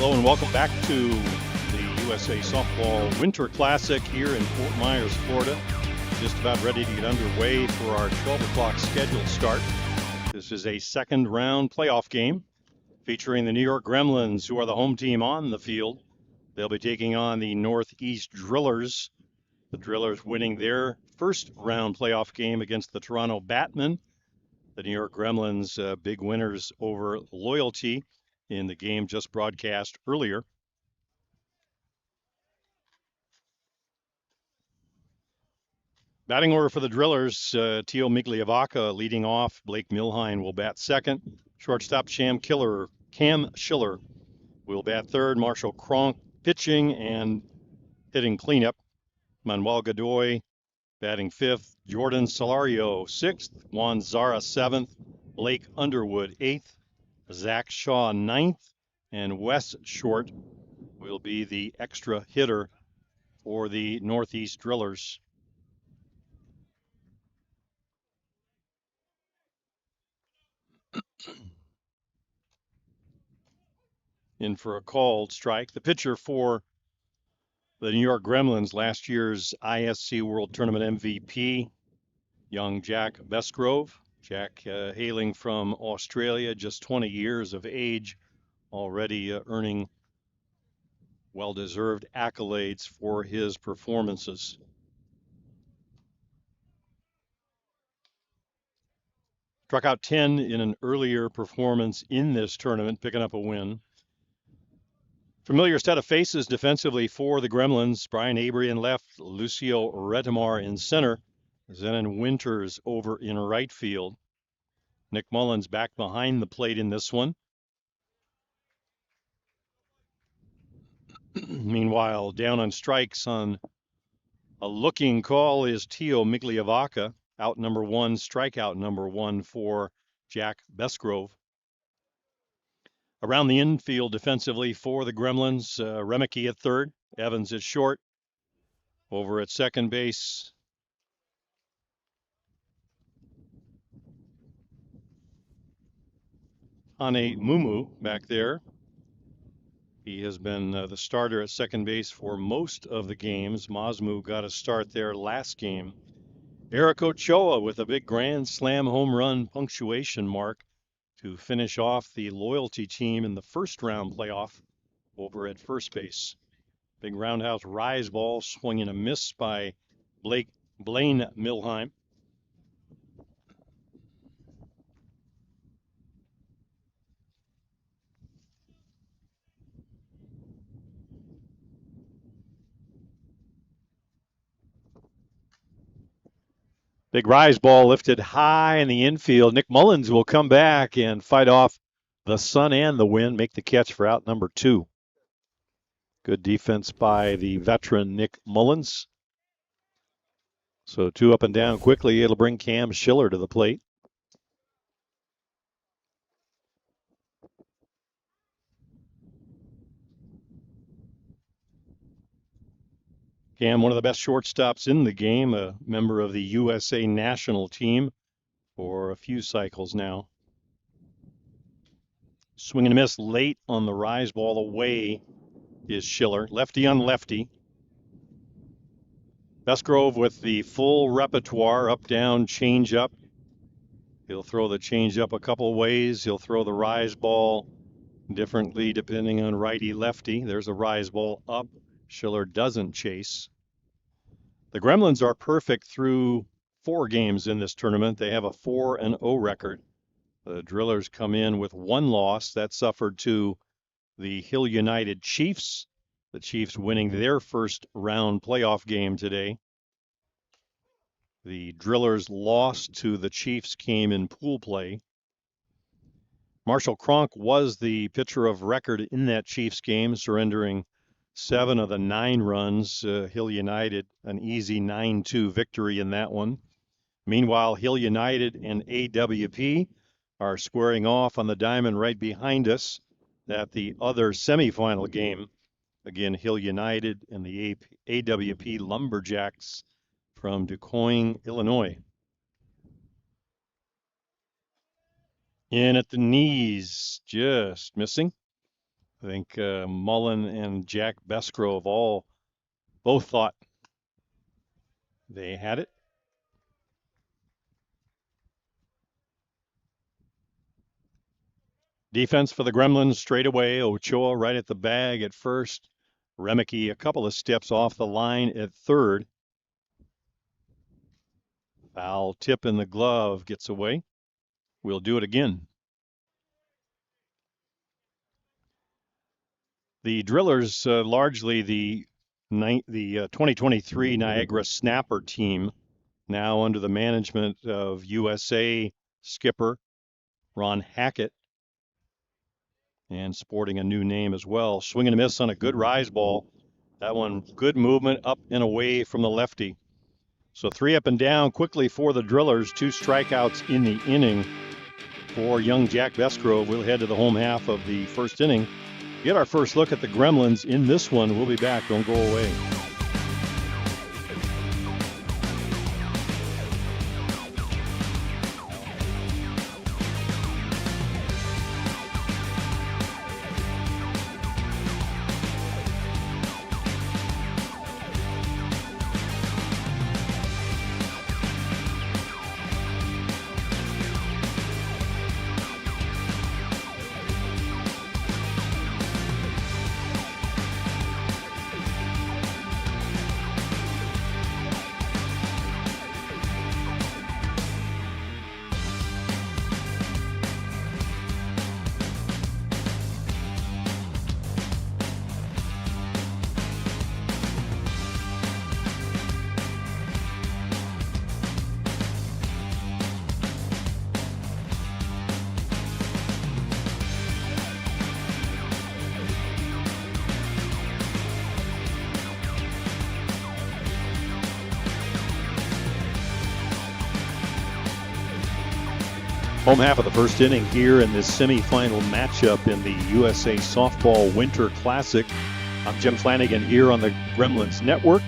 Hello and welcome back to the USA Softball Winter Classic here in Fort Myers, Florida. Just about ready to get underway for our 12 o'clock scheduled start. This is a second round playoff game featuring the New York Gremlins, who are the home team on the field. They'll be taking on the Northeast Drillers. The Drillers winning their first round playoff game against the Toronto Batmen. The New York Gremlins big winners over Loyalty in the game just broadcast earlier. Batting order for the Drillers, Teo Migliavaca leading off. Blake Milhine will bat second. Shortstop Cam Schiller will bat third. Marshall Cronk pitching and hitting cleanup. Manuel Godoy batting fifth. Jordan Solario sixth. Juan Zara seventh. Blake Underwood eighth. Zach Shaw ninth. And Wes Short will be the extra hitter for the Northeast Drillers. In for a called strike. The pitcher for the New York Gremlins, last year's ISC World Tournament MVP, young Jack Besgrove. Jack hailing from Australia, just 20 years of age, already earning well-deserved accolades for his performances. Struck out 10 in an earlier performance in this tournament, picking up a win. Familiar set of faces defensively for the Gremlins. Brian Avery in left, Lucio Retamar in center, Zenon Winters over in right field. Nick Mullins back behind the plate in this one. Meanwhile, down on strikes on a looking call is Teo Migliavaca, out number one, strikeout number one for Jack Besgrove. Around the infield defensively for the Gremlins, Remeke at third, Evans at short. Over at second base, Hane Mumu back there. He has been the starter at second base for most of the games. Masmu got a start there last game. Eric Ochoa with a big grand slam home run punctuation mark to finish off the Loyalty team in the first round playoff over at first base. Big roundhouse rise ball, swing and a miss by Blaine Milheim. Big rise ball lifted high in the infield. Nick Mullins will come back and fight off the sun and the wind, make the catch for out number two. Good defense by the veteran Nick Mullins. So two up and down quickly. It'll bring Cam Schiller to the plate. Cam, one of the best shortstops in the game, a member of the USA national team for a few cycles now. Swing and a miss late on the rise ball away is Schiller. Lefty on lefty. Besgrove with the full repertoire, up, down, change up. He'll throw the change up a couple ways. He'll throw the rise ball differently depending on righty lefty. There's a rise ball up. Schiller doesn't chase. The Gremlins are perfect through 4 games in this tournament. They have a 4-0 record. The Drillers come in with 1 loss. That suffered to the Hill United Chiefs. The Chiefs winning their first round playoff game today. The Drillers' loss to the Chiefs came in pool play. Marshall Cronk was the pitcher of record in that Chiefs game, surrendering 7 of the 9 runs. Hill United, an easy 9-2 victory in that one. Meanwhile, Hill United and AWP are squaring off on the diamond right behind us at the other semifinal game. Again, Hill United and the AWP Lumberjacks from DuQuoin, Illinois. In at the knees, just missing. I think Mullen and Jack Besgrove both thought they had it. Defense for the Gremlins straight away. Ochoa right at the bag at first. Remeke a couple of steps off the line at third. Foul tip in the glove gets away. We'll do it again. The Drillers, largely the 2023 Niagara Snapper team, now under the management of USA skipper Ron Hackett, and sporting a new name as well. Swing and a miss on a good rise ball. That one, good movement up and away from the lefty. So 3 up and down quickly for the Drillers. 2 strikeouts in the inning for young Jack Besgrove. We'll head to the home half of the first inning. Get our first look at the Gremlins in this one. We'll be back. Don't go away. Home half of the first inning here in this semifinal matchup in the USA Softball Winter Classic. I'm Jim Flanagan here on the Gremlins Network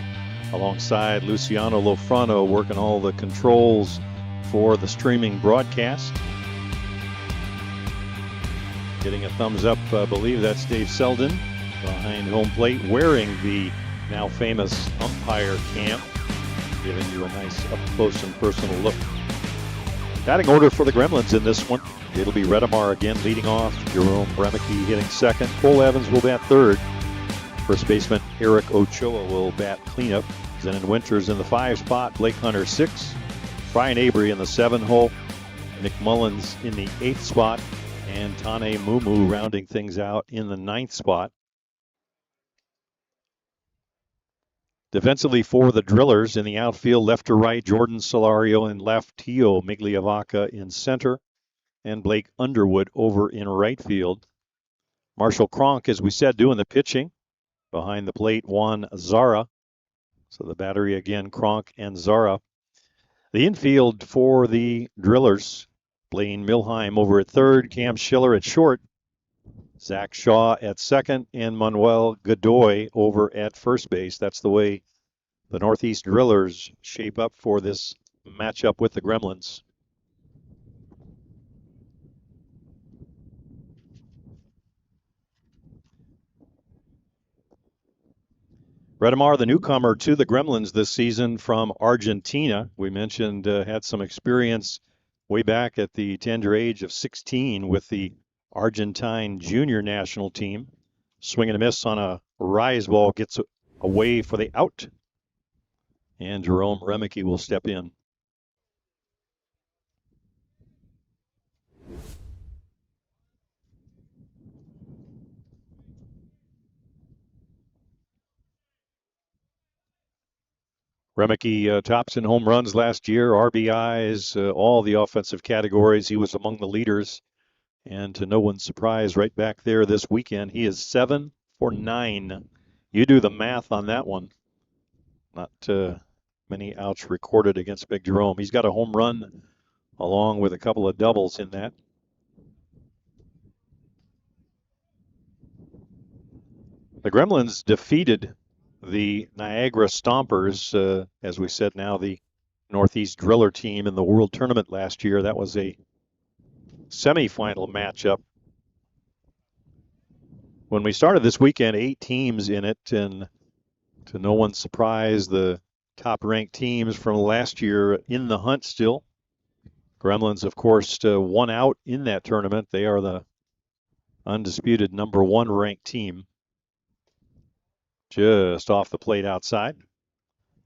alongside Luciano Lofrano working all the controls for the streaming broadcast. Getting a thumbs up, I believe that's Dave Selden behind home plate wearing the now famous umpire cam, giving you a nice up close and personal look. Batting order for the Gremlins in this one. It'll be Redemar again leading off. Jerome Remeke hitting second. Cole Evans will bat third. First baseman Eric Ochoa will bat cleanup. Zenon Winters in the 5 spot. Blake Hunter 6. Brian Avery in the 7 hole. Nick Mullins in the 8th spot. And Tane Mumu rounding things out in the 9th spot. Defensively for the Drillers in the outfield, left to right, Jordan Solario in left, Tio Migliavaca in center, and Blake Underwood over in right field. Marshall Cronk, as we said, doing the pitching. Behind the plate, Juan Zara. So the battery again, Cronk and Zara. The infield for the Drillers, Blaine Milheim over at third, Cam Schiller at short, Zach Shaw at second, and Manuel Godoy over at first base. That's the way the Northeast Drillers shape up for this matchup with the Gremlins. Redemar, the newcomer to the Gremlins this season from Argentina. We mentioned had some experience way back at the tender age of 16 with the Argentine junior national team. Swing and a miss on a rise ball, gets away for the out. And Jerome Remeke will step in. Remeke tops in home runs last year, RBIs, all the offensive categories. He was among the leaders. And to no one's surprise, right back there this weekend, he is 7 for 9. You do the math on that one. Not many outs recorded against Big Jerome. He's got a home run along with a couple of doubles in that. The Gremlins defeated the Niagara Stompers, as we said now, the Northeast Driller team in the World Tournament last year. That was a semifinal matchup. When we started this weekend, 8 teams in it, and to no one's surprise, the top-ranked teams from last year in the hunt still. Gremlins, of course, won out in that tournament. They are the undisputed number 1 ranked team. Just off the plate outside.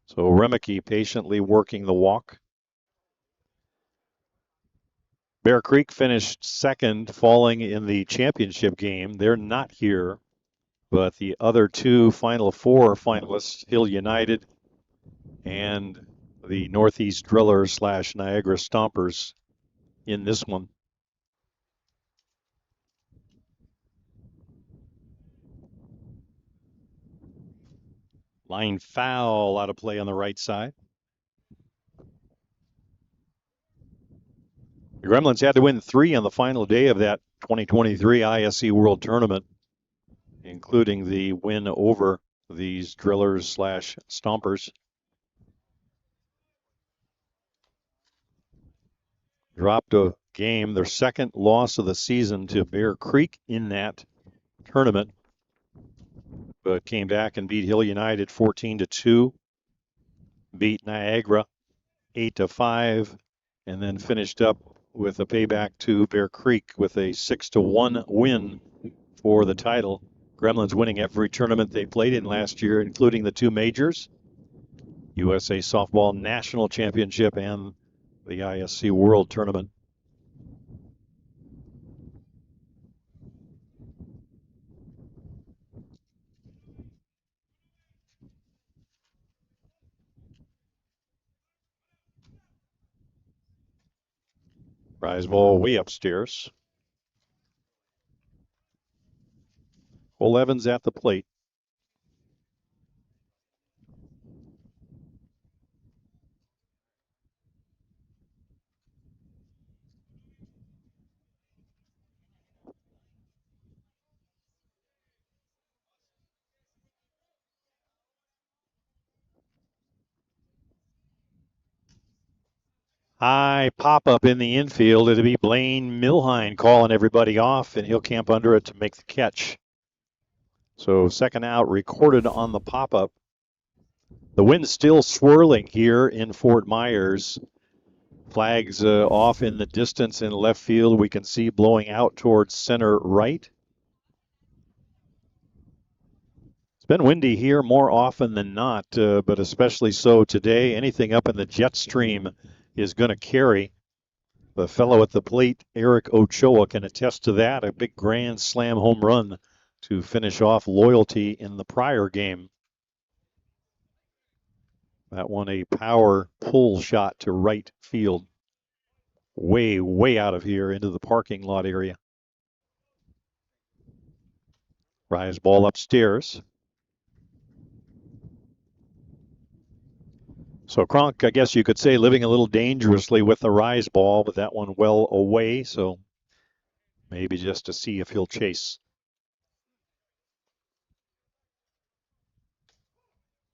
So Remeke patiently working the walk. Bear Creek finished second, falling in the championship game. They're not here, but the other 2 Final Four finalists, Hill United and the Northeast Drillers / Niagara Stompers, in this one. Line foul out of play on the right side. The Gremlins had to win 3 on the final day of that 2023 ISC World Tournament, including the win over these Drillers / Stompers. Dropped a game, their second loss of the season, to Bear Creek in that tournament, but came back and beat Hill United 14-2, beat Niagara 8-5, and then finished up with a payback to Bear Creek with a 6-1 win for the title. Gremlins winning every tournament they played in last year, including the 2 majors, USA Softball National Championship and the ISC World Tournament. Prize ball way upstairs. Cole Evans at the plate. High pop-up in the infield. It'll be Blaine Milhine calling everybody off, and he'll camp under it to make the catch. So second out recorded on the pop-up. The wind's still swirling here in Fort Myers. Flags off in the distance in left field. We can see blowing out towards center right. It's been windy here more often than not, but especially so today. Anything up in the jet stream is going to carry. The fellow at the plate, Eric Ochoa, can attest to that. A big grand slam home run to finish off Loyalty in the prior game. That one a power pull shot to right field. Way, way out of here into the parking lot area. Rise ball upstairs. So Kronk, I guess you could say, living a little dangerously with the rise ball, but that one well away. So maybe just to see if he'll chase.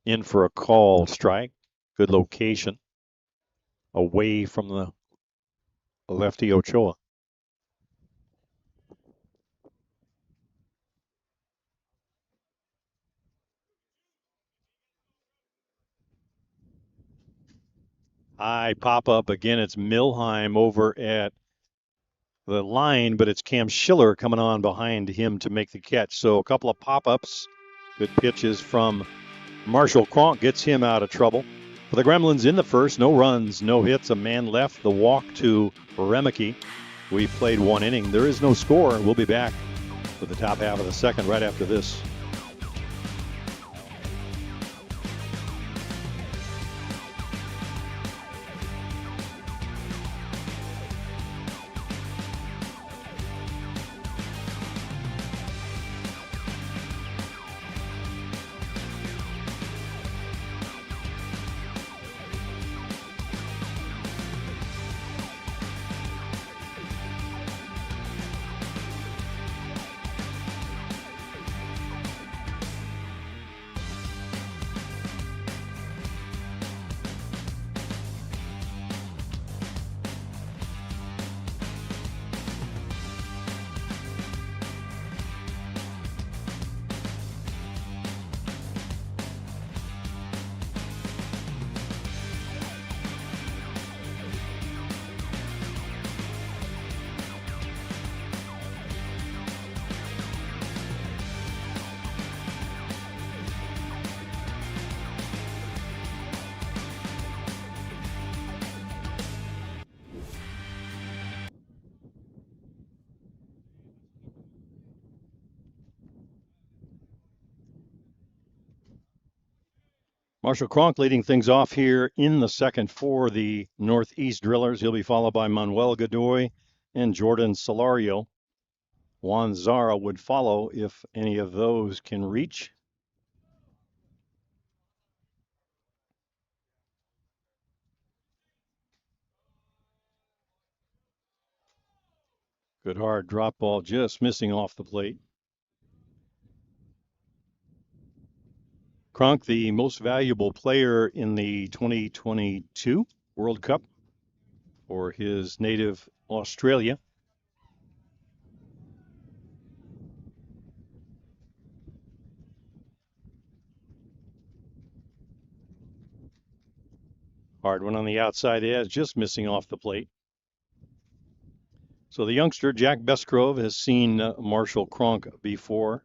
In for a call strike. Good location. Away from the lefty Ochoa. High pop up again. It's Milheim over at the line, but it's Cam Schiller coming on behind him to make the catch. So a couple of pop-ups. Good pitches from Marshall. Kronk gets him out of trouble. For the Gremlins in the first, no runs, no hits, a man left. The walk to Remeke. We played 1 inning. There is no score. We'll be back for the top half of the second right after this. Marshall Cronk leading things off here in the second for the Northeast Drillers. He'll be followed by Manuel Godoy and Jordan Solario. Juan Zara would follow if any of those can reach. Good hard drop ball, just missing off the plate. Cronk, the most valuable player in the 2022 World Cup for his native Australia. Hard one on the outside edge, just missing off the plate. So the youngster, Jack Besgrove, has seen Marshall Cronk before.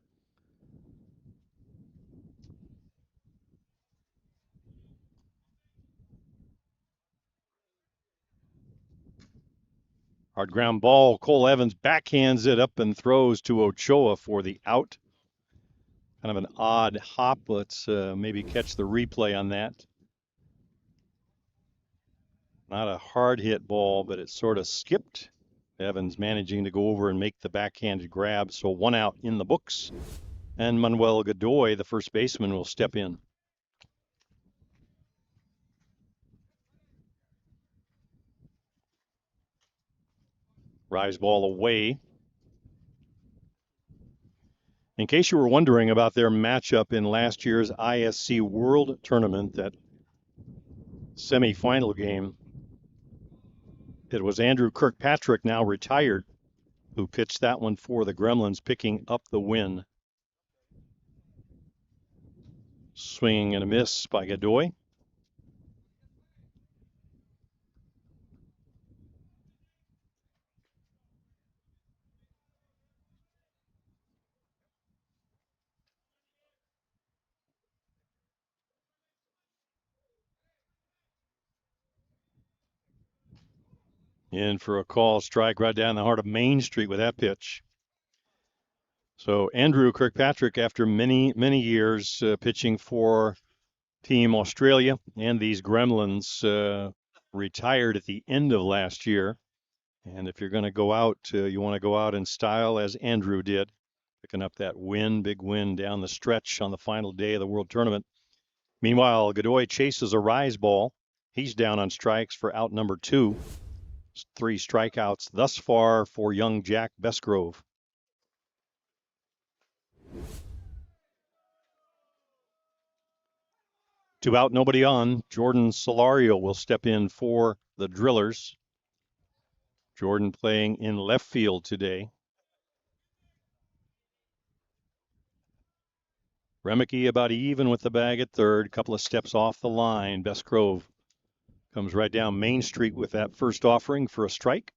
Hard ground ball. Cole Evans backhands it up and throws to Ochoa for the out. Kind of an odd hop. Let's maybe catch the replay on that. Not a hard hit ball, but it sort of skipped. Evans managing to go over and make the backhanded grab. So one out in the books. And Manuel Godoy, the first baseman, will step in. Rise ball away. In case you were wondering about their matchup in last year's ISC World Tournament, that semifinal game, it was Andrew Kirkpatrick, now retired, who pitched that one for the Gremlins, picking up the win. Swing and a miss by Godoy. In for a call strike right down the heart of Main Street with that pitch. So Andrew Kirkpatrick, after many, many years pitching for Team Australia and these Gremlins, retired at the end of last year. And if you're going to go out, you want to go out in style as Andrew did, picking up that win, big win down the stretch on the final day of the World Tournament. Meanwhile, Godoy chases a rise ball. He's down on strikes for out number 2. 3 strikeouts thus far for young Jack Besgrove. Two out, nobody on. Jordan Solario will step in for the Drillers. Jordan playing in left field today. Remicke about even with the bag at third. Couple of steps off the line. Besgrove comes right down Main Street with that first offering for a strike.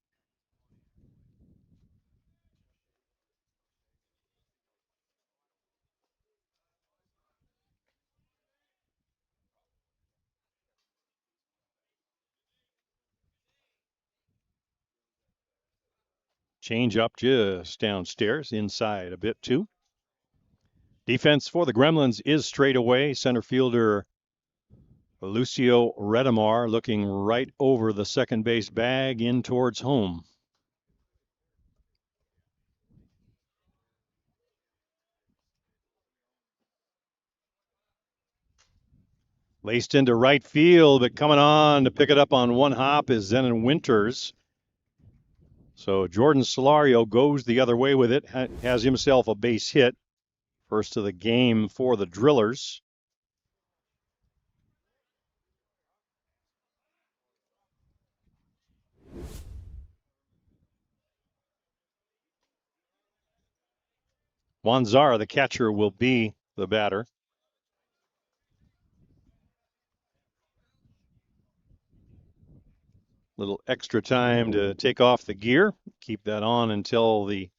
Change up just downstairs, inside a bit too. Defense for the Gremlins is straight away. Center fielder Lucio Redamar looking right over the second base bag in towards home. Laced into right field, but coming on to pick it up on one hop is Zenon Winters. So Jordan Solario goes the other way with it, has himself a base hit. First of the game for the Drillers. Juan Zara, the catcher, will be the batter. Little extra time to take off the gear. Keep that on until the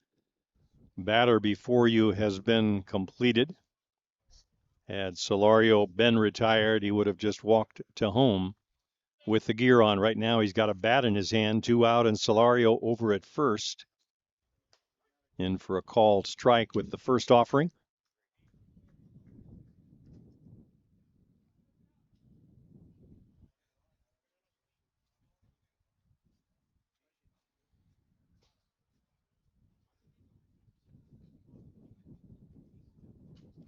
batter before you has been completed. Had Solario been retired, he would have just walked to home with the gear on. Right now, he's got a bat in his hand, 2 out, and Solario over at first. In for a called strike with the first offering.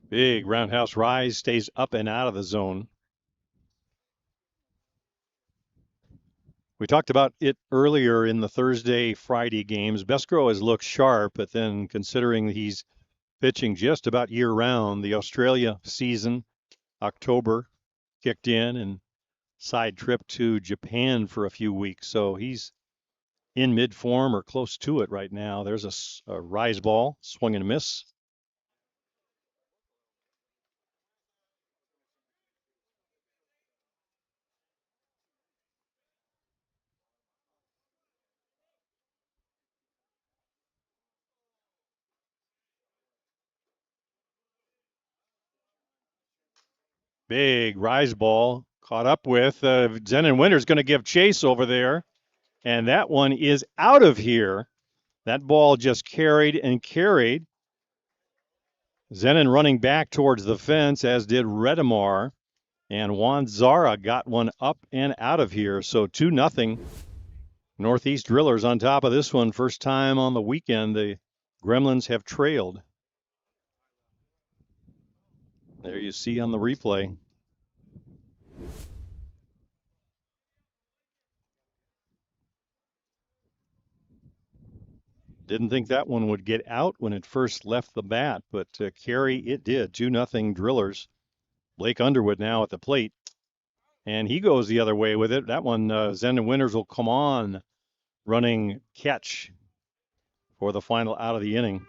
Big roundhouse rise, stays up and out of the zone. We talked about it earlier in the Thursday, Friday games. Beskro has looked sharp, but then considering he's pitching just about year round, the Australia season, October, kicked in and side trip to Japan for a few weeks. So he's in mid form or close to it right now. There's a rise ball, swing and a miss. Big rise ball caught up with. Zenon Winter's going to give chase over there. And that one is out of here. That ball just carried and carried. Zenon running back towards the fence, as did Redemar. And Juan Zara got one up and out of here. So 2-0. Northeast Drillers on top of this one. First time on the weekend the Gremlins have trailed. There you see on the replay. Didn't think that one would get out when it first left the bat, but carry it did. 2-0 Drillers. Blake Underwood now at the plate. And he goes the other way with it. That one, Zenon Winters will come on running catch for the final out of the inning.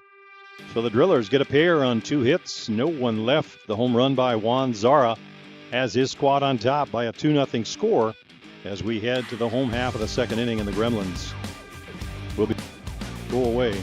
So the Drillers get a pair on 2 hits. No one left. The home run by Juan Zara has his squad on top by a 2-0 score as we head to the home half of the second inning, and the Gremlins will go away.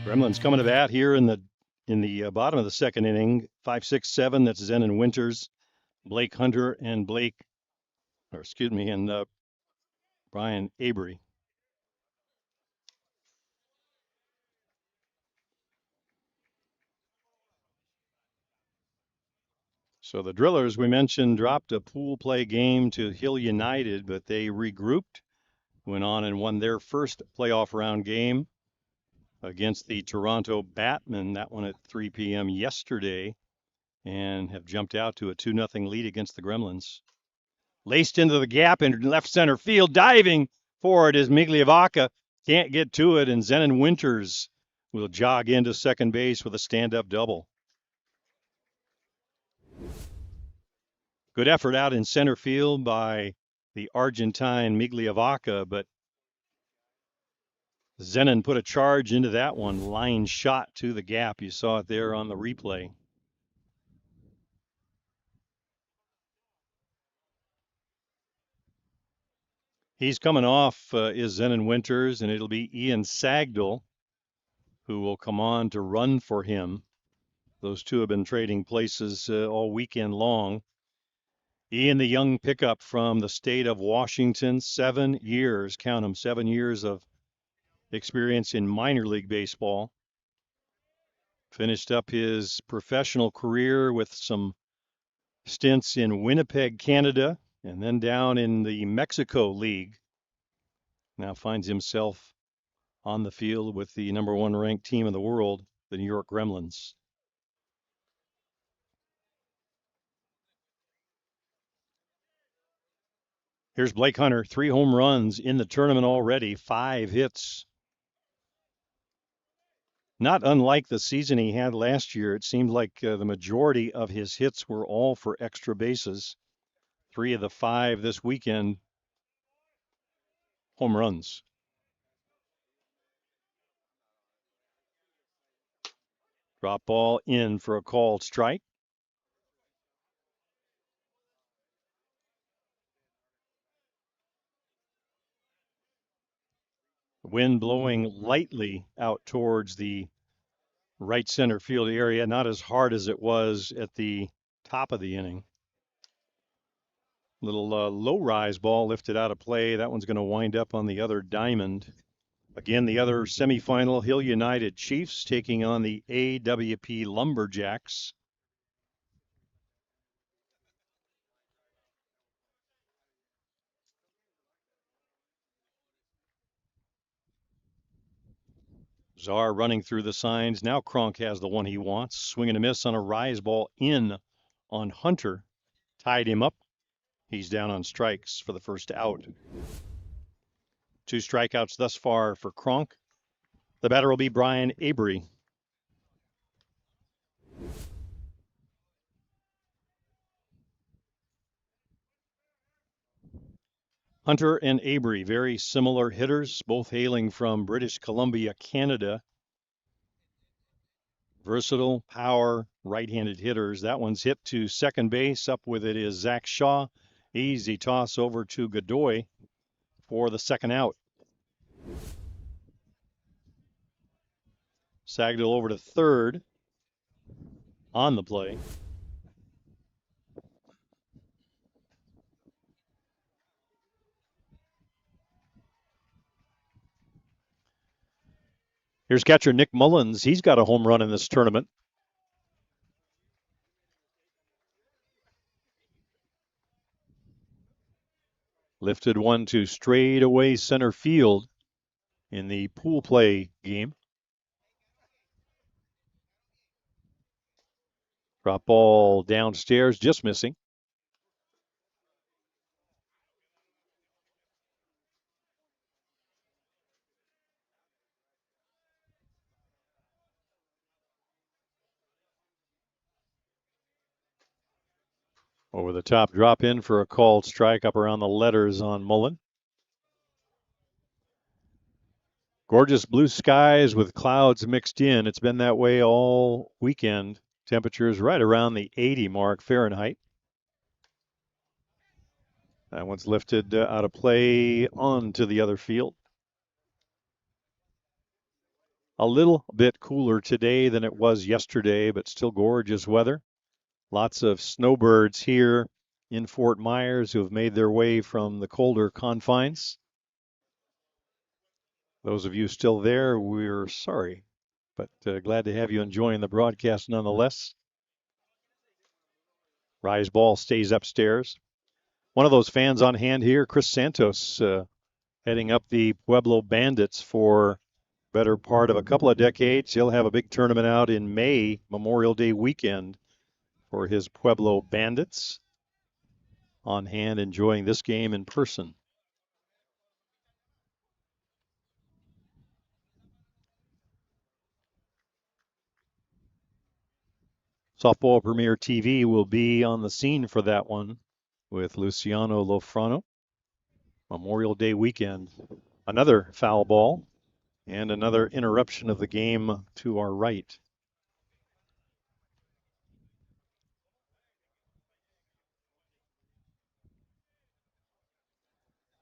Gremlins coming to bat here in the bottom of the second inning. 5, 6, 7. That's Zenon Winters, Blake Hunter, and Brian Avery. So the Drillers, we mentioned, dropped a pool play game to Hill United, but they regrouped, went on and won their first playoff round game against the Toronto Batmen. That one at 3 p.m. yesterday, and have jumped out to a 2-0 lead against the Gremlins. Laced into the gap in left center field, diving for it is Migliavaca. Can't get to it, and Zenon Winters will jog into second base with a stand-up double. Good effort out in center field by the Argentine Migliavaca, but Zenon put a charge into that one. Line shot to the gap. You saw it there on the replay. He's coming off is Zenon Winters, and it'll be Ian Sagdal who will come on to run for him. Those two have been trading places all weekend long. Ian, the young pickup from the state of Washington, 7 years, count them, 7 years of experience in minor league baseball. Finished up his professional career with some stints in Winnipeg, Canada, and then down in the Mexico League. Now finds himself on the field with the number 1 ranked team in the world, the New York Gremlins. Here's Blake Hunter, 3 home runs in the tournament already, 5 hits. Not unlike the season he had last year, it seemed like the majority of his hits were all for extra bases. 3 of the 5 this weekend, home runs. Drop ball in for a called strike. Wind blowing lightly out towards the right center field area, not as hard as it was at the top of the inning. Little low rise ball lifted out of play. That one's going to wind up on the other diamond. Again, the other semifinal, Hill United Chiefs taking on the AWP Lumberjacks. Czar running through the signs. Now Cronk has the one he wants. Swing and a miss on a rise ball in on Hunter. Tied him up. He's down on strikes for the first out. 2 strikeouts thus far for Cronk. The batter will be Brian Avery. Hunter and Avery, very similar hitters, both hailing from British Columbia, Canada. Versatile, power, right-handed hitters. That one's hit to second base. Up with it is Zach Shaw. Easy toss over to Godoy for the second out. Sagdill over to third on the play. Here's catcher Nick Mullins. He's got a home run in this tournament. Lifted one to straightaway center field in the pool play game. Drop ball downstairs, just missing. Over the top drop in for a called strike up around the letters on Mullen. Gorgeous blue skies with clouds mixed in. It's been that way all weekend. Temperatures right around the 80 mark Fahrenheit. That one's lifted out of play onto the other field. A little bit cooler today than it was yesterday, but still gorgeous weather. Lots of snowbirds here in Fort Myers who have made their way from the colder confines. Those of you still there, we're sorry, but glad to have you enjoying the broadcast nonetheless. Rise ball stays upstairs. One of those fans on hand here, Chris Santos, heading up the Pueblo Bandits for better part of a couple of decades. He'll have a big tournament out in May, Memorial Day weekend, for his Pueblo Bandits. On hand, enjoying this game in person. Softball Premier TV will be on the scene for that one with Luciano Lofrano. Memorial Day weekend. Another foul ball and another interruption of the game to our right.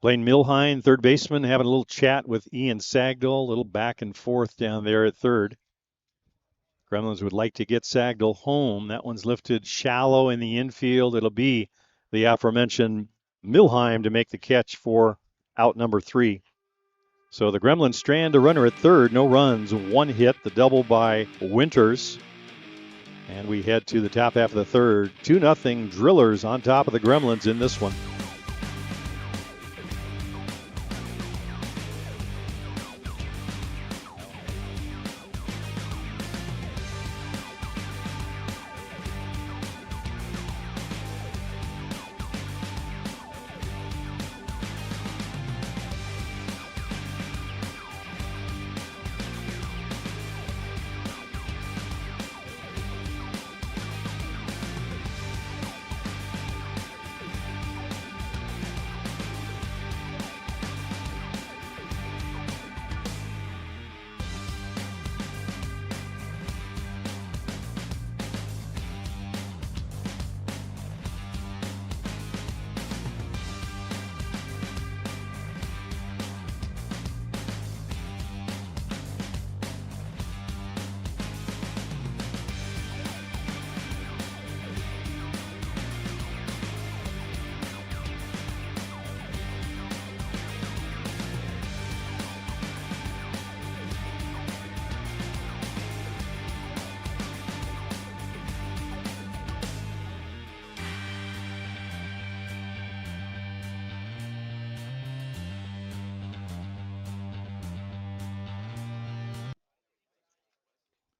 Blaine Milhine, third baseman, having a little chat with Ian Sagdill, a little back and forth down there at third. Gremlins would like to get Sagdill home. That one's lifted shallow in the infield. It'll be the aforementioned Milheim to make the catch for out number 3. So the Gremlins strand a runner at third. No runs, 1 hit, the double by Winters. And we head to the top half of the third. 2-0 Drillers on top of the Gremlins in this one.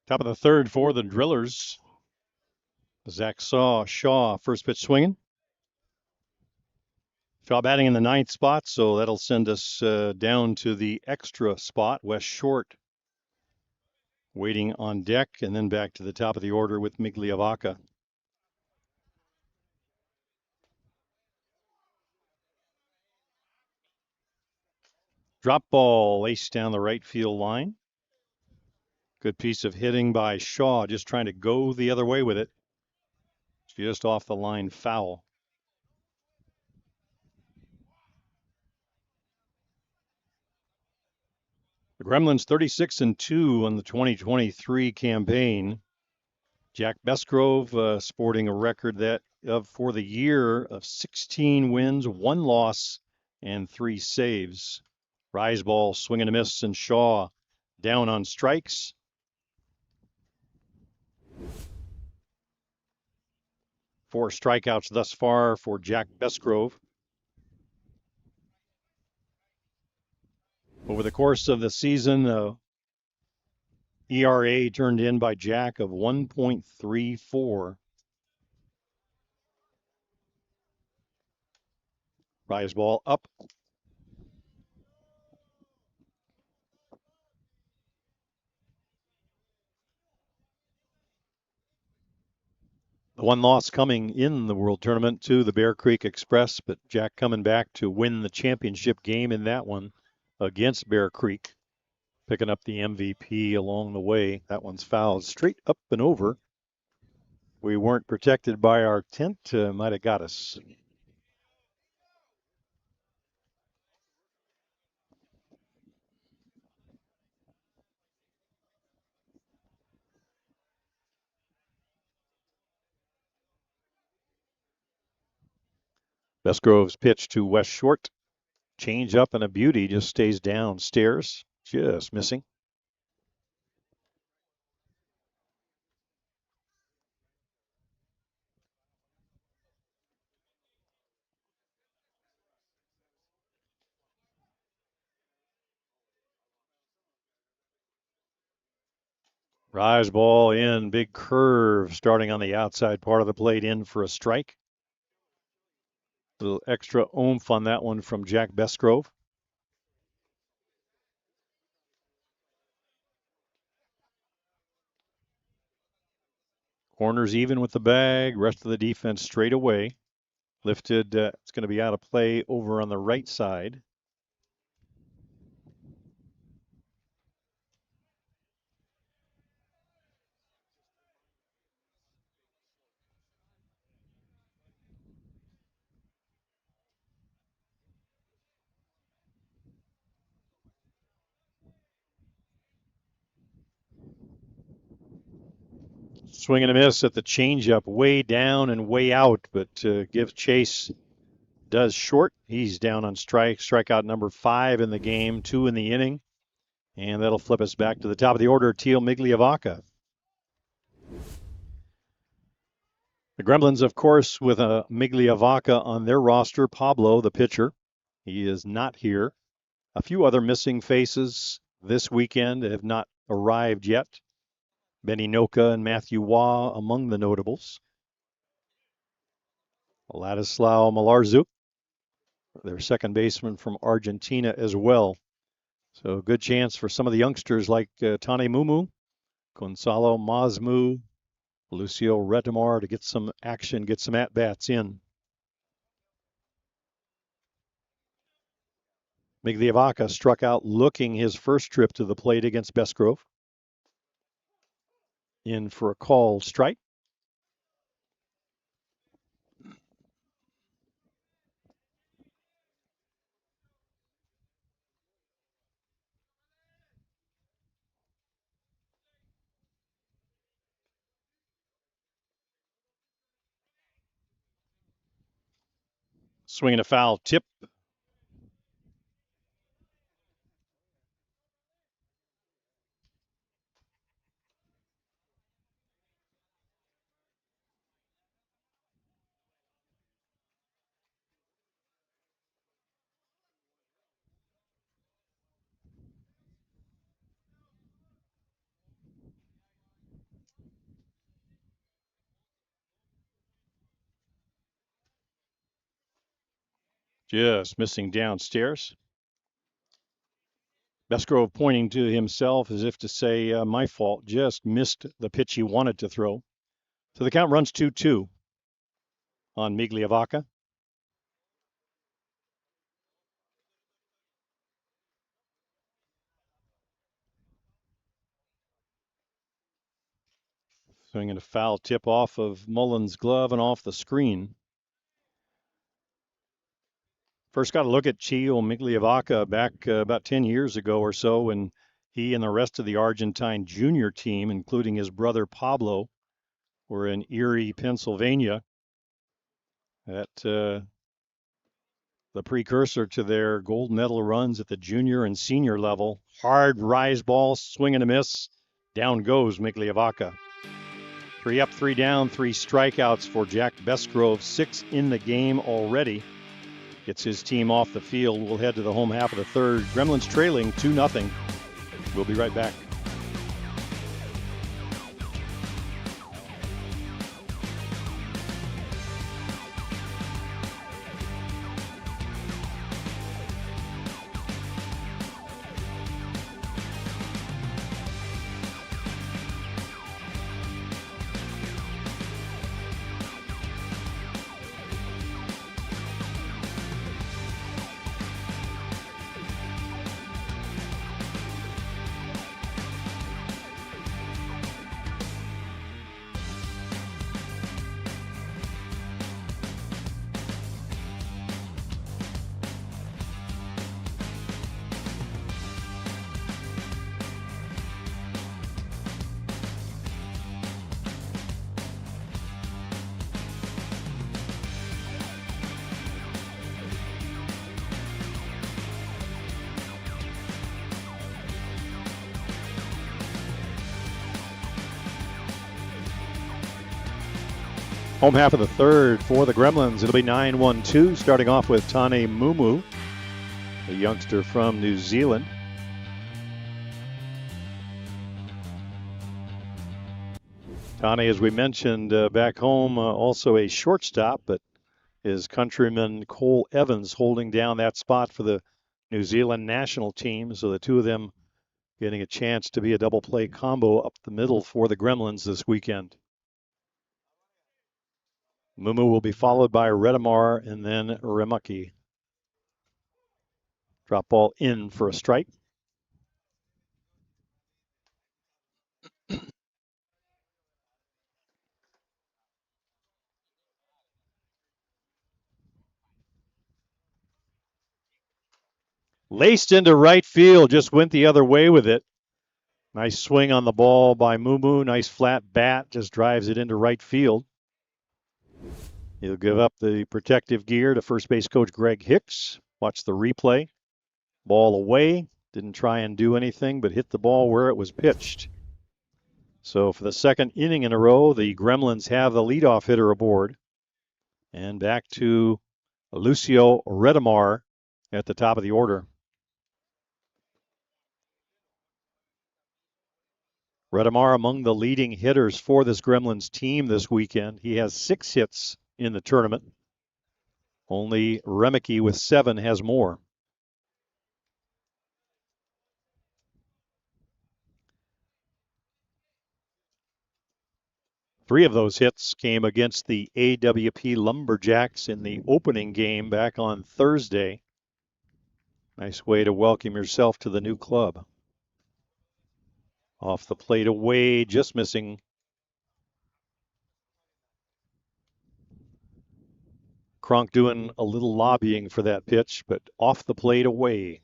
Top of the third for the Drillers. Zach Shaw, first pitch swinging. Shaw batting in the ninth spot, so that'll send us down to the extra spot. Wes Short waiting on deck, and then back to the top of the order with Migliavaca. Drop ball laced down the right field line. Good piece of hitting by Shaw, just trying to go the other way with it. Just off the line, foul. The Gremlins 36-2 on the 2023 campaign. Jack Besgrove sporting a record that for the year of 16 wins, 1 loss, and 3 saves. Rise ball, swing and a miss, and Shaw down on strikes. Four strikeouts thus far for Jack Besgrove. Over the course of the season, ERA turned in by Jack of 1.34. Rise ball up. The one loss coming in the World Tournament to the Bear Creek Express, but Jack coming back to win the championship game in that one against Bear Creek, picking up the MVP along the way. That one's fouled straight up and over. We weren't protected by our tent. Might have got us. Besgrove's pitch to West Short. Change up and a beauty, just stays downstairs. Just missing. Rise ball in, big curve starting on the outside part of the plate in for a strike. A little extra oomph on that one from Jack Besgrove. Corners even with the bag. Rest of the defense straight away. Lifted. It's going to be out of play over on the right side. Swing and a miss at the changeup, way down and way out, but gives chase. Does Short. He's down on strikeout number 5 in the game, 2 in the inning. And that'll flip us back to the top of the order, Teal Migliavaca. The Gremlins, of course, with a Migliavaca on their roster. Pablo, the pitcher, he is not here. A few other missing faces this weekend have not arrived yet. Benny Noka and Matthew Waugh among the notables. Ladislao Malarzu, their second baseman from Argentina as well. So good chance for some of the youngsters like Tane Mumu, Gonzalo Mazmu, Lucio Retamar to get some action, get some at-bats in. Migliavaca struck out looking his first trip to the plate against Besgrove. In for a called strike. Swinging a foul tip. Just missing downstairs. Besgrove pointing to himself as if to say, my fault, just missed the pitch he wanted to throw. So the count runs 2-2 on Migliavaca. Swinging a foul tip off of Mullins' glove and off the screen. First got to look at Chio Migliavaca back about 10 years ago or so when he and the rest of the Argentine junior team, including his brother Pablo, were in Erie, Pennsylvania at the precursor to their gold medal runs at the junior and senior level. Hard rise ball, swing and a miss. Down goes Migliavaca. 3 up, 3 down, 3 strikeouts for Jack Besgrove. 6 in the game already. Gets his team off the field. We'll head to the home half of the third. Gremlins trailing 2-0. We'll be right back. Home half of the third for the Gremlins. It'll be 9-1-2, starting off with Tane Mumu, a youngster from New Zealand. Tane, as we mentioned, back home, also a shortstop, but his countryman Cole Evans holding down that spot for the New Zealand national team. So the two of them getting a chance to be a double play combo up the middle for the Gremlins this weekend. Mumu will be followed by Redemar and then Remaki. Drop ball in for a strike. Laced into right field, just went the other way with it. Nice swing on the ball by Mumu. Nice flat bat, just drives it into right field. He'll give up the protective gear to first base coach Greg Hicks. Watch the replay. Ball away. Didn't try and do anything, but hit the ball where it was pitched. So for the second inning in a row, the Gremlins have the leadoff hitter aboard. And back to Lucio Redemar at the top of the order. Redemar among the leading hitters for this Gremlins team this weekend. He has 6 hits in the tournament. Only Remeke with 7 has more. Three of those hits came against the AWP Lumberjacks in the opening game back on Thursday. Nice way to welcome yourself to the new club. Off the plate away, just missing. Cronk doing a little lobbying for that pitch, but off the plate away.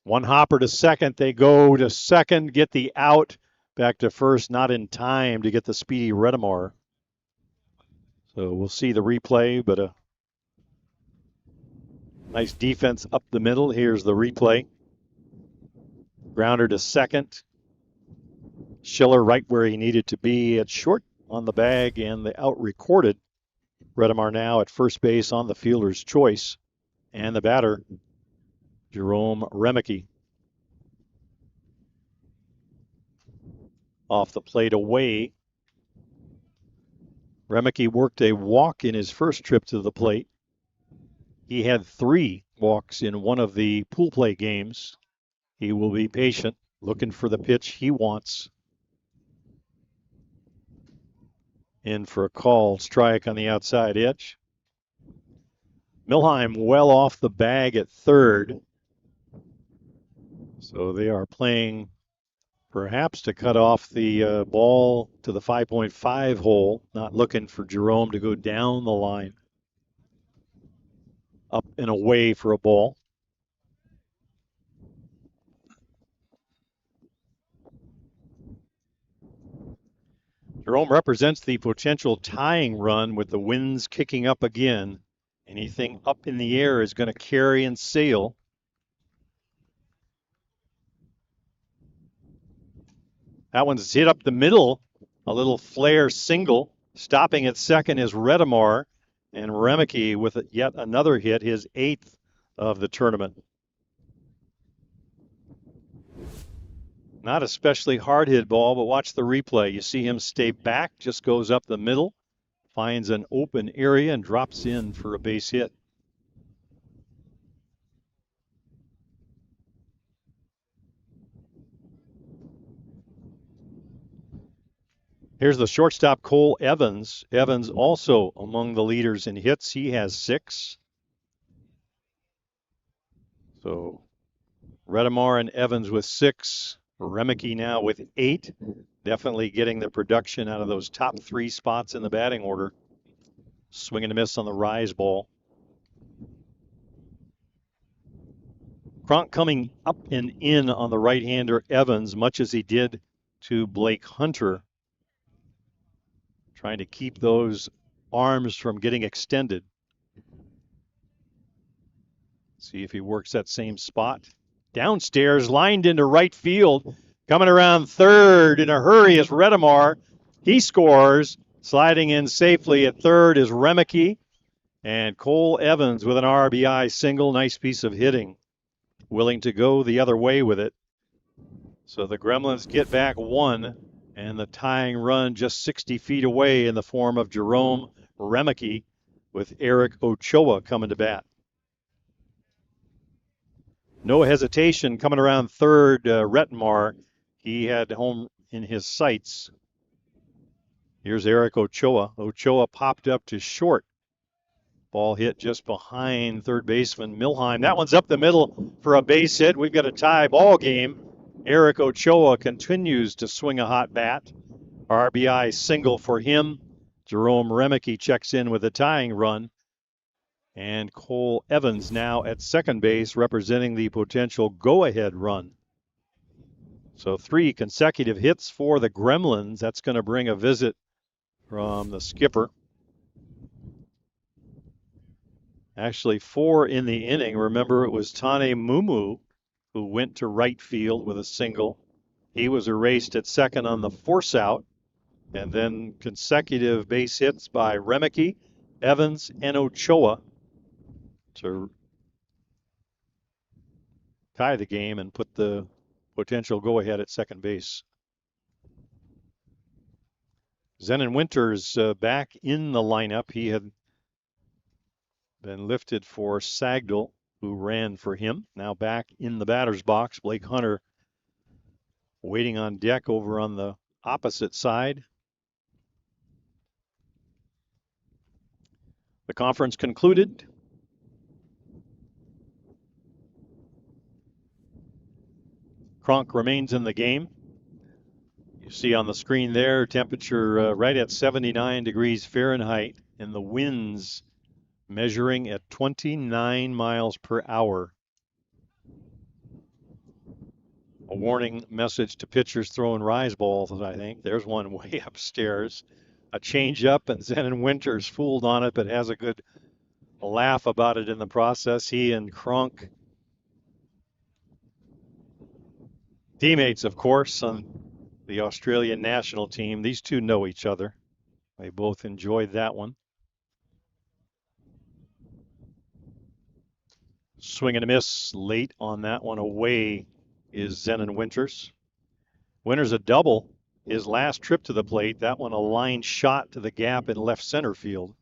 One hopper to second. They go to second, get the out. Back to first, not in time to get the speedy Redemar. So we'll see the replay, but a nice defense up the middle. Here's the replay. Grounder to second. Schiller right where he needed to be at short on the bag, and the out recorded. Redemar now at first base on the fielder's choice. And the batter, Jerome Remeke. off the plate away. Remeke worked a walk in his first trip to the plate. He had 3 walks in one of the pool play games. He will be patient, looking for the pitch he wants. In for a called strike on the outside edge. Milheim well off the bag at third. So they are playing perhaps to cut off the ball to the 5.5 hole, not looking for Jerome to go down the line. Up and away for a ball. Jerome represents the potential tying run with the winds kicking up again. Anything up in the air is going to carry and sail. That one's hit up the middle. A little flare single. Stopping at second is Redemar. And Remeke with yet another hit, his 8th of the tournament. Not especially hard hit ball, but watch the replay. You see him stay back, just goes up the middle, finds an open area and drops in for a base hit. Here's the shortstop, Cole Evans. Evans also among the leaders in hits. He has 6. So Redemar and Evans with 6. Remeke now with 8. Definitely getting the production out of those top 3 spots in the batting order. Swing and a miss on the rise ball. Cronk coming up and in on the right-hander Evans, much as he did to Blake Hunter. Trying to keep those arms from getting extended. See if he works that same spot. Downstairs, lined into right field. Coming around third in a hurry is Redemar. He scores. Sliding in safely at third is Remeke. And Cole Evans with an RBI single. Nice piece of hitting. Willing to go the other way with it. So the Gremlins get back 1, and the tying run just 60 feet away in the form of Jerome Remeke with Eric Ochoa coming to bat. No hesitation coming around third, Redemar. He had home in his sights. Here's Eric Ochoa. Ochoa popped up to short. Ball hit just behind third baseman Milheim. That one's up the middle for a base hit. We've got a tie ball game. Eric Ochoa continues to swing a hot bat. RBI single for him. Jerome Remeke checks in with a tying run. And Cole Evans now at second base representing the potential go-ahead run. So 3 consecutive hits for the Gremlins. That's going to bring a visit from the skipper. Actually 4 in the inning. Remember, it was Tane Mumu who went to right field with a single. He was erased at second on the force out. And then consecutive base hits by Remeke, Evans, and Ochoa to tie the game and put the potential go-ahead at second base. Zenon Winters back in the lineup. He had been lifted for Sagdal, who ran for him. Now back in the batter's box. Blake Hunter waiting on deck over on the opposite side. The conference concluded. Cronk remains in the game. You see on the screen there, temperature right at 79 degrees Fahrenheit, and the winds measuring at 29 miles per hour. A warning message to pitchers throwing rise balls, I think. There's one way upstairs. A change up, and Zenon Winters fooled on it, but has a good laugh about it in the process. He and Cronk, teammates, of course, on the Australian national team. These two know each other. They both enjoyed that one. Swing and a miss late on that one. Away is Zenon Winters. Winters a double his last trip to the plate. That one a line shot to the gap in left center field.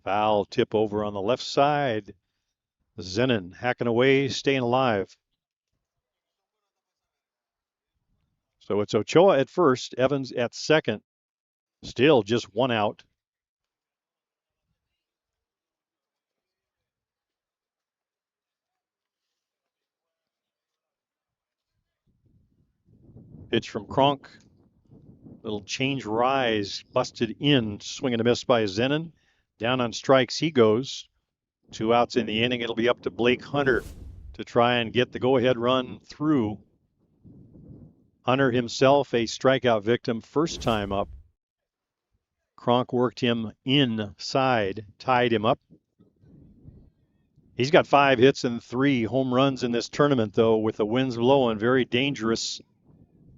Foul tip over on the left side. Zenon hacking away, staying alive. So it's Ochoa at first, Evans at second. Still just one out. Pitch from Cronk. Little change rise, busted in, swing and a miss by Zenon. Down on strikes he goes. 2 outs in the inning. It'll be up to Blake Hunter to try and get the go-ahead run through. Hunter himself a strikeout victim first time up. Cronk worked him inside, tied him up. He's got 5 hits and 3 home runs in this tournament, though, with the winds blowing. Very dangerous.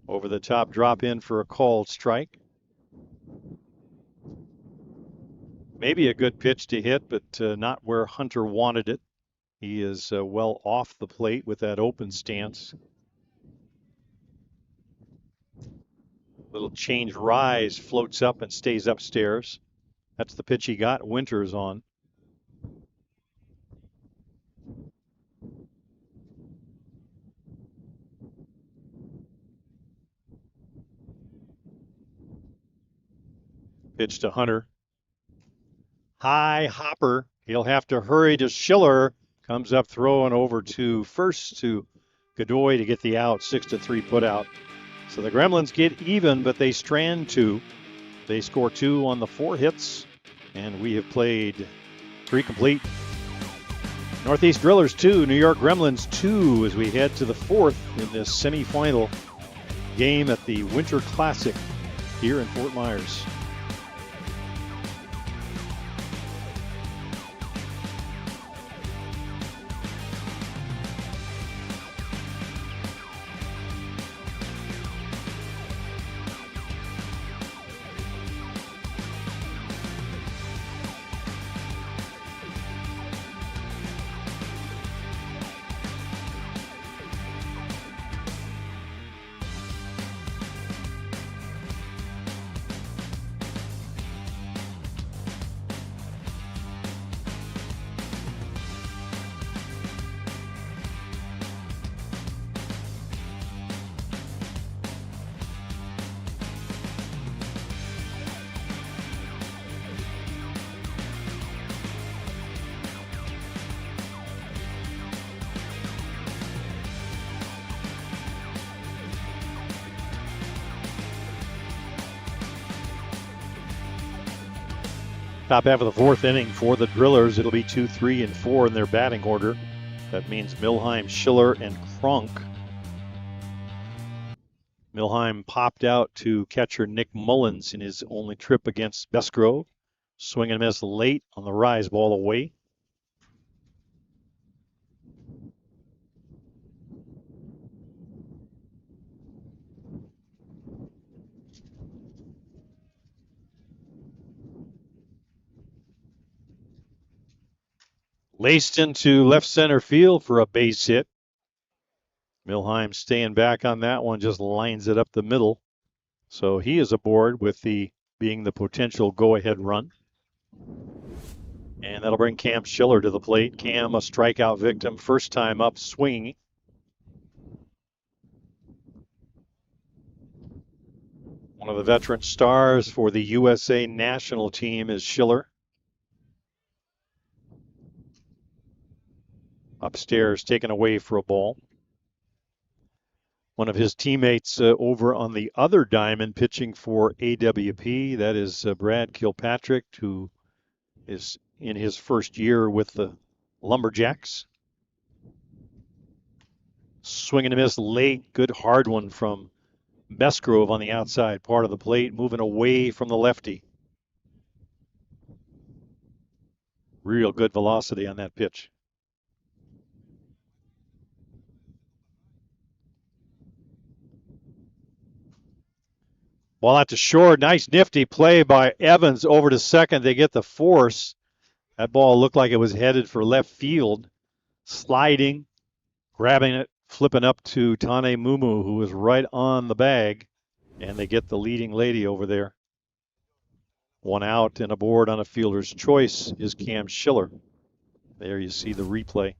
Over the top drop in for a called strike. Maybe a good pitch to hit, but not where Hunter wanted it. He is well off the plate with that open stance. Little change rise, floats up and stays upstairs. That's the pitch he got. Winters on. Pitch to Hunter. High hopper. He'll have to hurry to Schiller. Comes up throwing over to first to Godoy to get the out. 6-3 put out. So the Gremlins get even, but they strand 2. They score 2 on the 4 hits, and we have played 3 complete. Northeast Drillers 2, New York Gremlins 2 as we head to the 4th in this semifinal game at the Winter Classic here in Fort Myers. Top half of the 4th inning for the Drillers. It'll be 2, 3, and 4 in their batting order. That means Milheim, Schiller, and Cronk. Milheim popped out to catcher Nick Mullins in his only trip against Besgrove. Swing and miss late on the rise ball away. Laced into left center field for a base hit. Milheim staying back on that one, just lines it up the middle. So he is aboard with being the potential go-ahead run. And that'll bring Cam Schiller to the plate. Cam, a strikeout victim, first time up swinging. One of the veteran stars for the USA national team is Schiller. Upstairs, taken away for a ball. One of his teammates over on the other diamond pitching for AWP, that is Brad Kilpatrick, who is in his first year with the Lumberjacks. Swing and a miss late. Good hard one from Besgrove on the outside part of the plate, moving away from the lefty. Real good velocity on that pitch. Ball out to short. Nice nifty play by Evans over to second. They get the force. That ball looked like it was headed for left field. Sliding, grabbing it, flipping up to Tane Mumu, who was right on the bag. And they get the leading lady over there. One out and aboard on a fielder's choice is Cam Schiller. There you see the replay.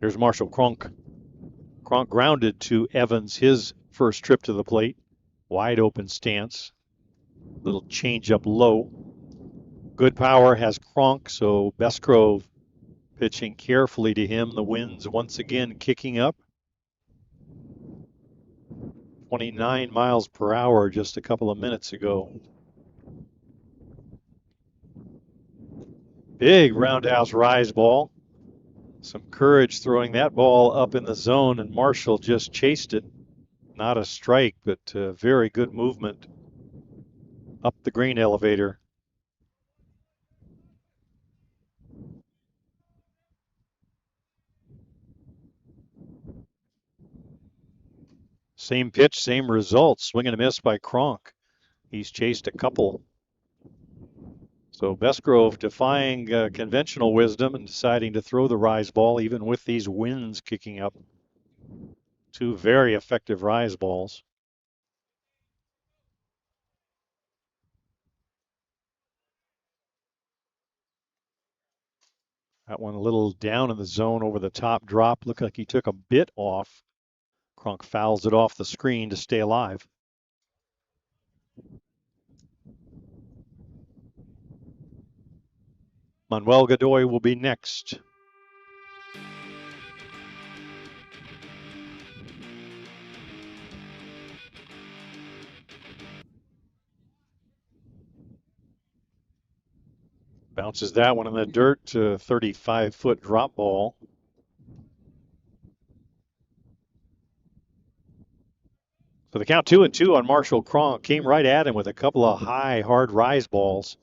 Here's Marshall Cronk. Cronk grounded to Evans, his first trip to the plate. Wide open stance. Little change up low. Good power has Cronk, so Bestgrove pitching carefully to him. The winds once again kicking up. 29 miles per hour just a couple of minutes ago. Big roundhouse rise ball. Some courage throwing that ball up in the zone, and Marshall just chased it. Not a strike, but very good movement up the green elevator. Same pitch, same result. Swing and a miss by Cronk. He's chased a couple. So Bestgrove defying conventional wisdom and deciding to throw the rise ball even with these winds kicking up. Two very effective rise balls. That one a little down in the zone over the top drop. Looked like he took a bit off. Cronk fouls it off the screen to stay alive. Manuel Godoy will be next. Bounces that one in the dirt to 35-foot drop ball. So the count 2-2 on Marshall Cronk. Came right at him with a couple of high, hard rise balls.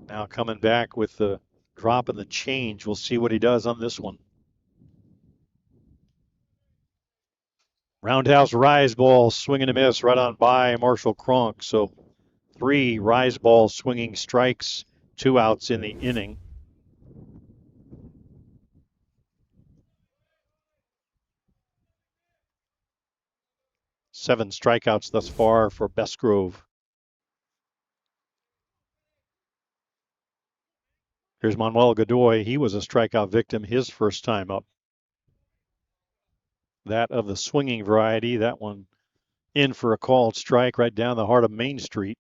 Now coming back with the drop and the change. We'll see what he does on this one. Roundhouse rise ball, swing and a miss right on by Marshall Cronk. So 3 rise ball swinging strikes, 2 outs in the inning. Seven strikeouts thus far for Bestgrove. Here's Manuel Godoy. He was a strikeout victim his first time up. That of the swinging variety. That one in for a called strike right down the heart of Main Street.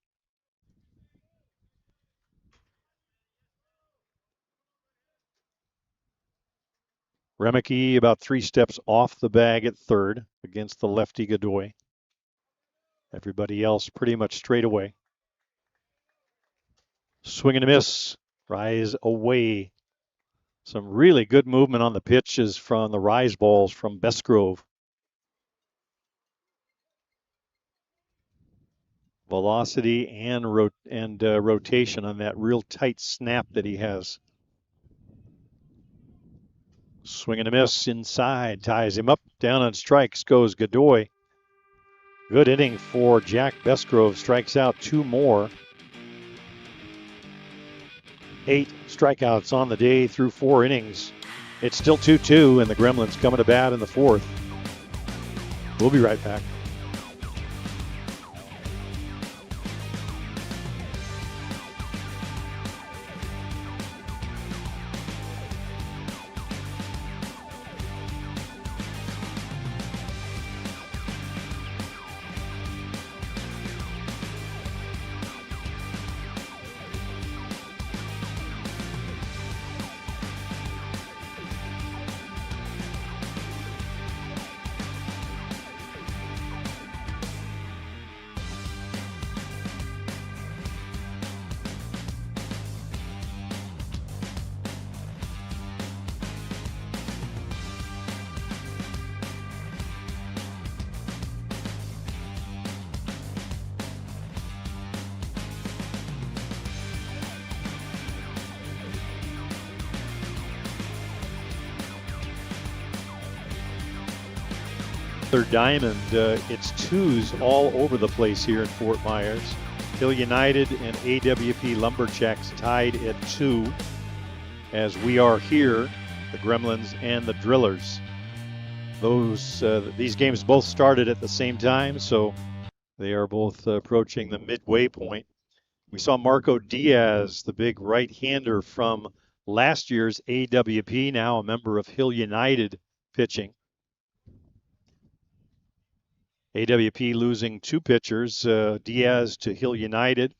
Remeke about 3 steps off the bag at third against the lefty Godoy. Everybody else pretty much straight away. Swing and a miss. Rise away. Some really good movement on the pitches from the rise balls from Bestgrove. Velocity and rotation on that real tight snap that he has. Swing and a miss inside. Ties him up. Down on strikes goes Godoy. Good inning for Jack Bestgrove. Strikes out 2 more. 8 strikeouts on the day through 4 innings. It's still 2-2, and the Gremlins coming to bat in the 4th. We'll be right back. Arthur Diamond. It's twos all over the place here in Fort Myers. Hill United and AWP Lumberjacks tied at 2, as we are here, the Gremlins and the Drillers. These games both started at the same time, so they are both approaching the midway point. We saw Marco Diaz, the big right-hander from last year's AWP, now a member of Hill United, pitching. AWP losing 2 pitchers, Diaz to Hill United,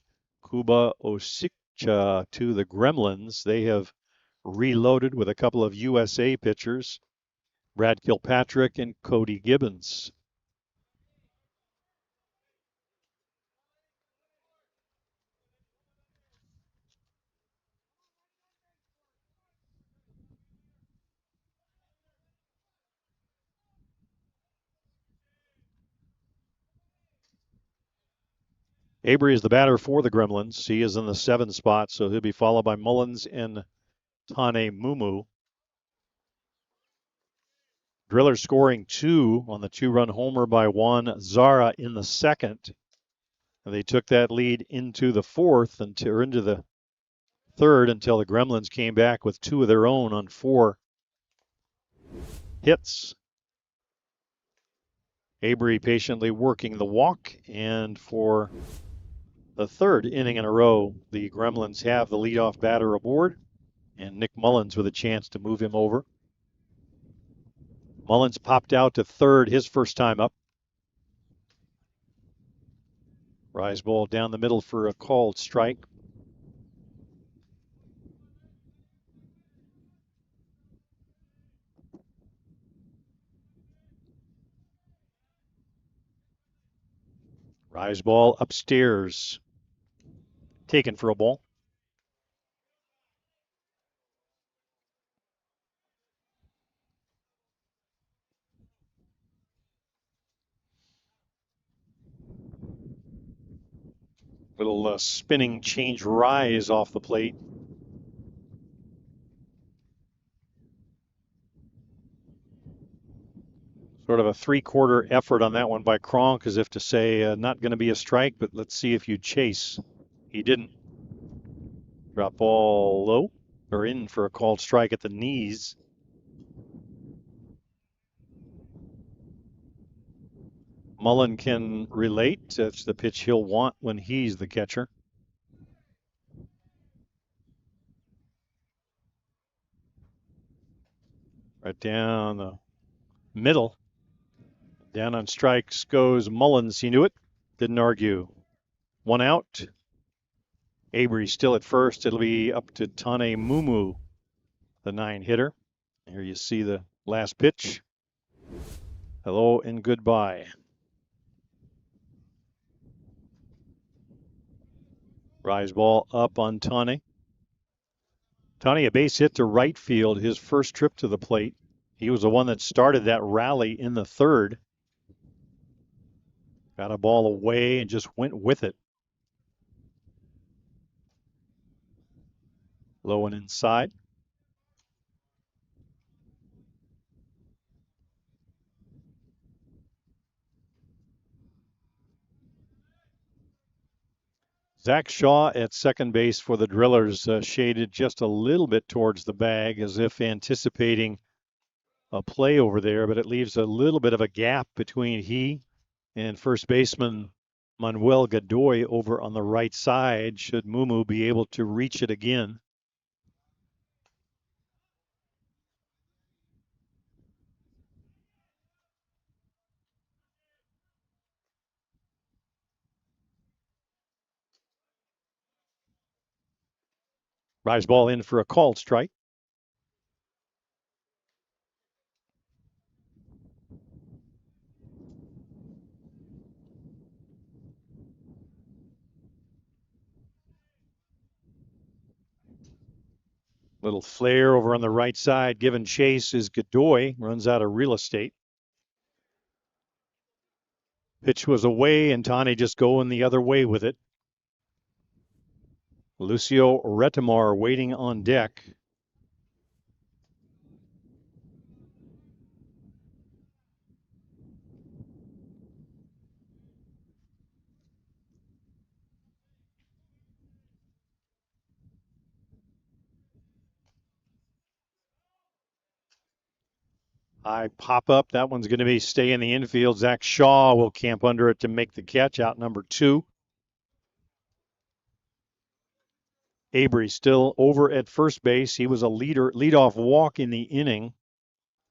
Kuba Osikcha to the Gremlins. They have reloaded with a couple of USA pitchers, Brad Kilpatrick and Cody Gibbons. Avery is the batter for the Gremlins. He is in the 7 spot, so he'll be followed by Mullins and Tane Mumu. Drillers scoring 2 on the 2-run homer by Juan Zara in the 2nd. And they took that lead into the 4th or into the 3rd until the Gremlins came back with 2 of their own on 4 hits. Avery patiently working the walk, and for the 3rd inning in a row, the Gremlins have the leadoff batter aboard, and Nick Mullins with a chance to move him over. Mullins popped out to 3rd his first time up. Rise ball down the middle for a called strike. Rise ball upstairs. Taken for a ball. Little spinning change rise off the plate. Sort of a 3/4 effort on that one by Cronk, as if to say, not going to be a strike, but let's see if you chase. He didn't. Drop ball low, or in for a called strike at the knees. Mullen can relate. That's the pitch he'll want when he's the catcher. Right down the middle. Down on strikes goes Mullins. He knew it. Didn't argue. 1 out. Avery still at first. It'll be up to Tane Mumu, the 9-hitter. Here you see the last pitch. Hello and goodbye. Rise ball up on Tane. Tane, a base hit to right field, his first trip to the plate. He was the one that started that rally in the 3rd. Got a ball away and just went with it. Low and inside. Zach Shaw at second base for the Drillers, shaded just a little bit towards the bag, as if anticipating a play over there, but it leaves a little bit of a gap between he and first baseman Manuel Godoy over on the right side, should Mumu be able to reach it again. Rise ball in for a called strike. Little flare over on the right side. Given chase is Godoy. Runs out of real estate. Pitch was away, and Tane just going the other way with it. Lucio Retamar waiting on deck. High pop up. That one's going to be stay in the infield. Zach Shaw will camp under it to make the catch out number 2. Avery still over at first base. He was a leadoff walk in the inning.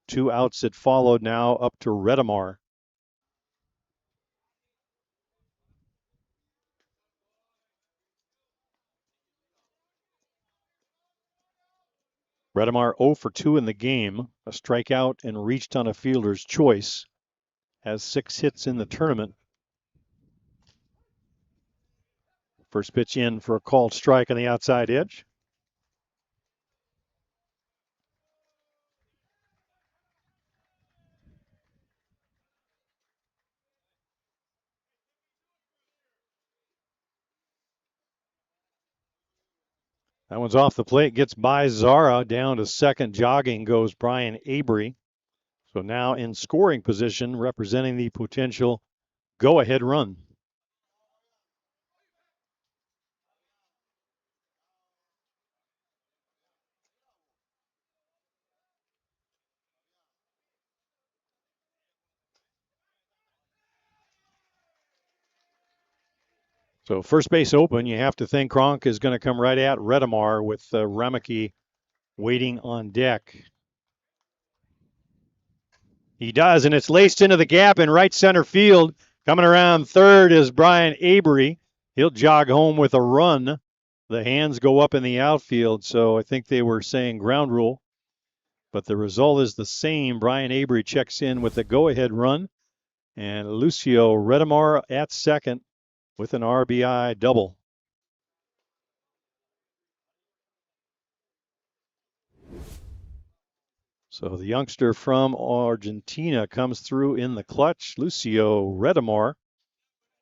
2 outs that followed now up to Redemar. Redemar 0 for 2 in the game. A strikeout and reached on a fielder's choice. Has 6 hits in the tournament. First pitch in for a called strike on the outside edge. That one's off the plate. Gets by Zara. Down to second. Jogging goes Brian Avery. So now in scoring position, representing the potential go-ahead run. So first base open. You have to think Cronk is going to come right at Redemar with Remeke waiting on deck. He does, and it's laced into the gap in right center field. Coming around third is Brian Avery. He'll jog home with a run. The hands go up in the outfield, so I think they were saying ground rule. But the result is the same. Brian Avery checks in with a go-ahead run, and Lucio Redemar at second with an RBI double. So the youngster from Argentina comes through in the clutch. Lucio Redemar,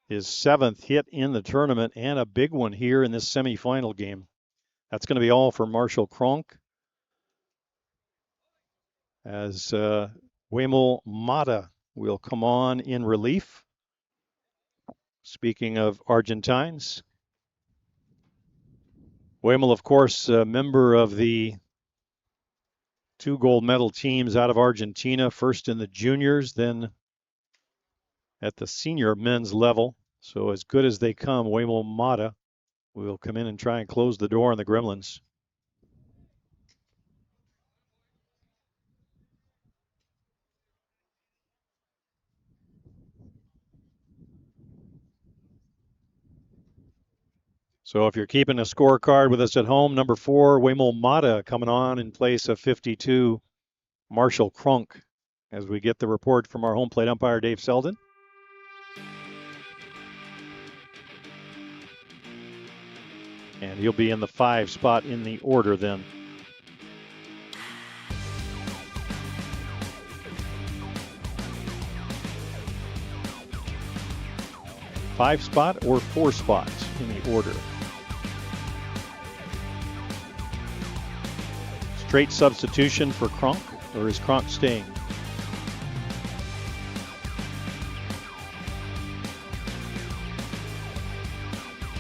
his 7th hit in the tournament and a big one here in this semifinal game. That's going to be all for Marshall Cronk, as Wemel Mata will come on in relief. Speaking of Argentines, Wemel, of course, a member of the 2 gold medal teams out of Argentina, first in the juniors, then at the senior men's level. So as good as they come, Wemel Mata will come in and try and close the door on the Gremlins. So if you're keeping a scorecard with us at home, number 4, Wemel Mata coming on in place of 52, Marshall Cronk, as we get the report from our home plate umpire, Dave Selden. And he'll be in the 5 spot in the order then. Five spot or 4 spots in the order. Straight substitution for Cronk, or is Cronk staying?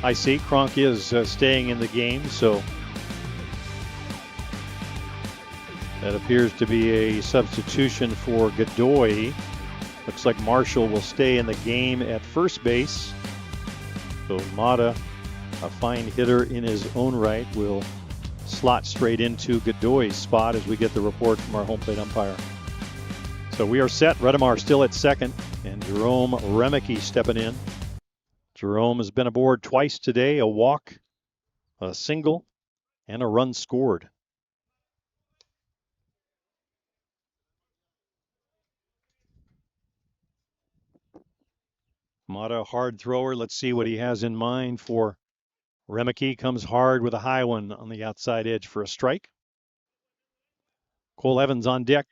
I see Cronk is staying in the game, so that appears to be a substitution for Godoy. Looks like Marshall will stay in the game at first base. So Mata, a fine hitter in his own right, will slot straight into Godoy's spot as we get the report from our home plate umpire. So we are set. Redemar still at second, and Jerome Remeke stepping in. Jerome has been aboard twice today, a walk, a single, and a run scored. Mata, hard thrower. Let's see what he has in mind for Remeke. Comes hard with a high one on the outside edge for a strike. Cole Evans on deck.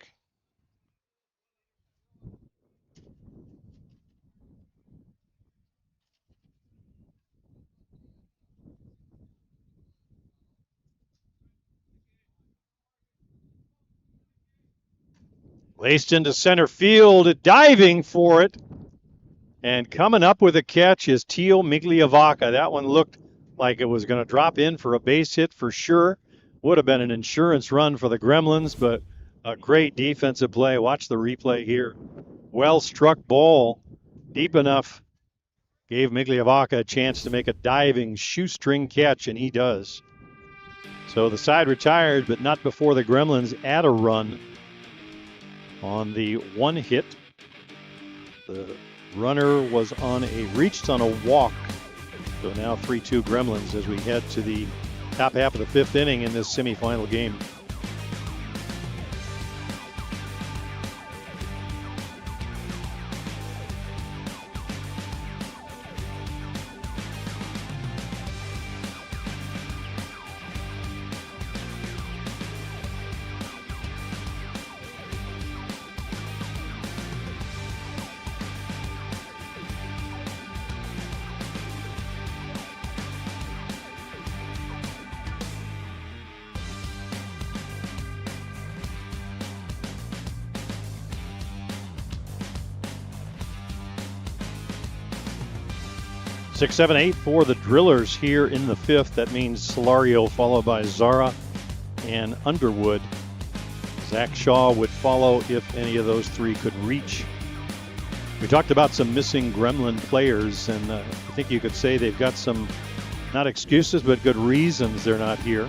Laced into center field, diving for it. And coming up with a catch is Tio Migliavaca. That one looked like it was going to drop in for a base hit for sure. Would have been an insurance run for the Gremlins, but A great defensive play. Watch the replay here. Well struck ball, deep enough. Gave Migliavaca a chance to make a diving shoestring catch, and he does. So the side retired, but not before the Gremlins add a run on the one hit. The runner was reached on a walk. So now 3-2 Gremlins as we head to the top half of the fifth inning in this semifinal game. Six, seven, eight for the Drillers here in the fifth. That means Solario followed by Zara and Underwood. Zach Shaw would follow if any of those three could reach. We talked about some missing Gremlin players, and I think you could say they've got some, not excuses, but good reasons they're not here.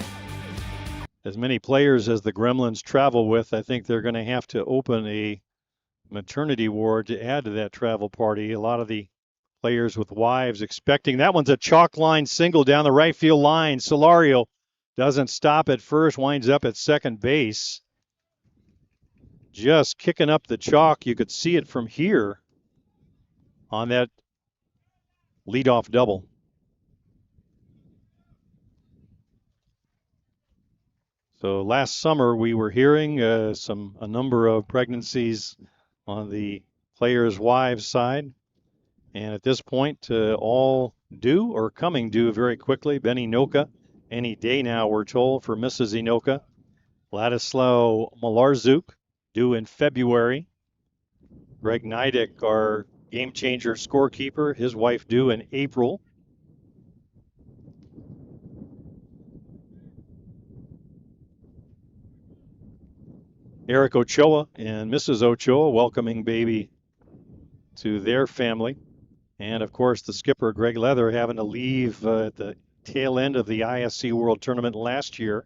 As many players as the Gremlins travel with, I think they're going to have to open a maternity ward to add to that travel party. A lot of the players with wives expecting. That one's a chalk line single down the right field line. Solario doesn't stop at first, winds up at second base. Just kicking up the chalk. You could see it from here on that leadoff double. So last summer we were hearing a number of pregnancies on the players' wives' side. And at this point, all due or coming due very quickly. Benny Noka, any day now, we're told, for Mrs. Inoka. Ladislav Malarczuk, due in February. Greg Nidek, our game changer scorekeeper, his wife due in April. Eric Ochoa and Mrs. Ochoa welcoming baby to their family. And of course, the skipper, Greg Leather, having to leave at the tail end of the ISC World Tournament last year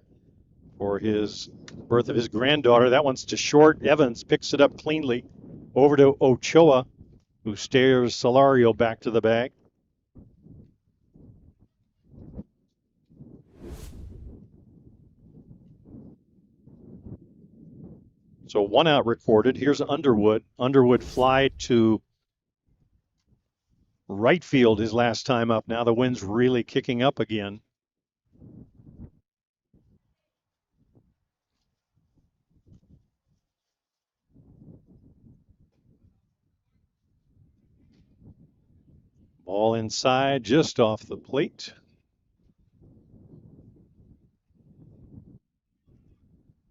for his birth of his granddaughter. That one's to short. Evans picks it up cleanly over to Ochoa, who stares Solario back to the bag. So one out recorded. Here's Underwood. Underwood fly to right field his last time up. Now the wind's really kicking up again. Ball inside, just off the plate.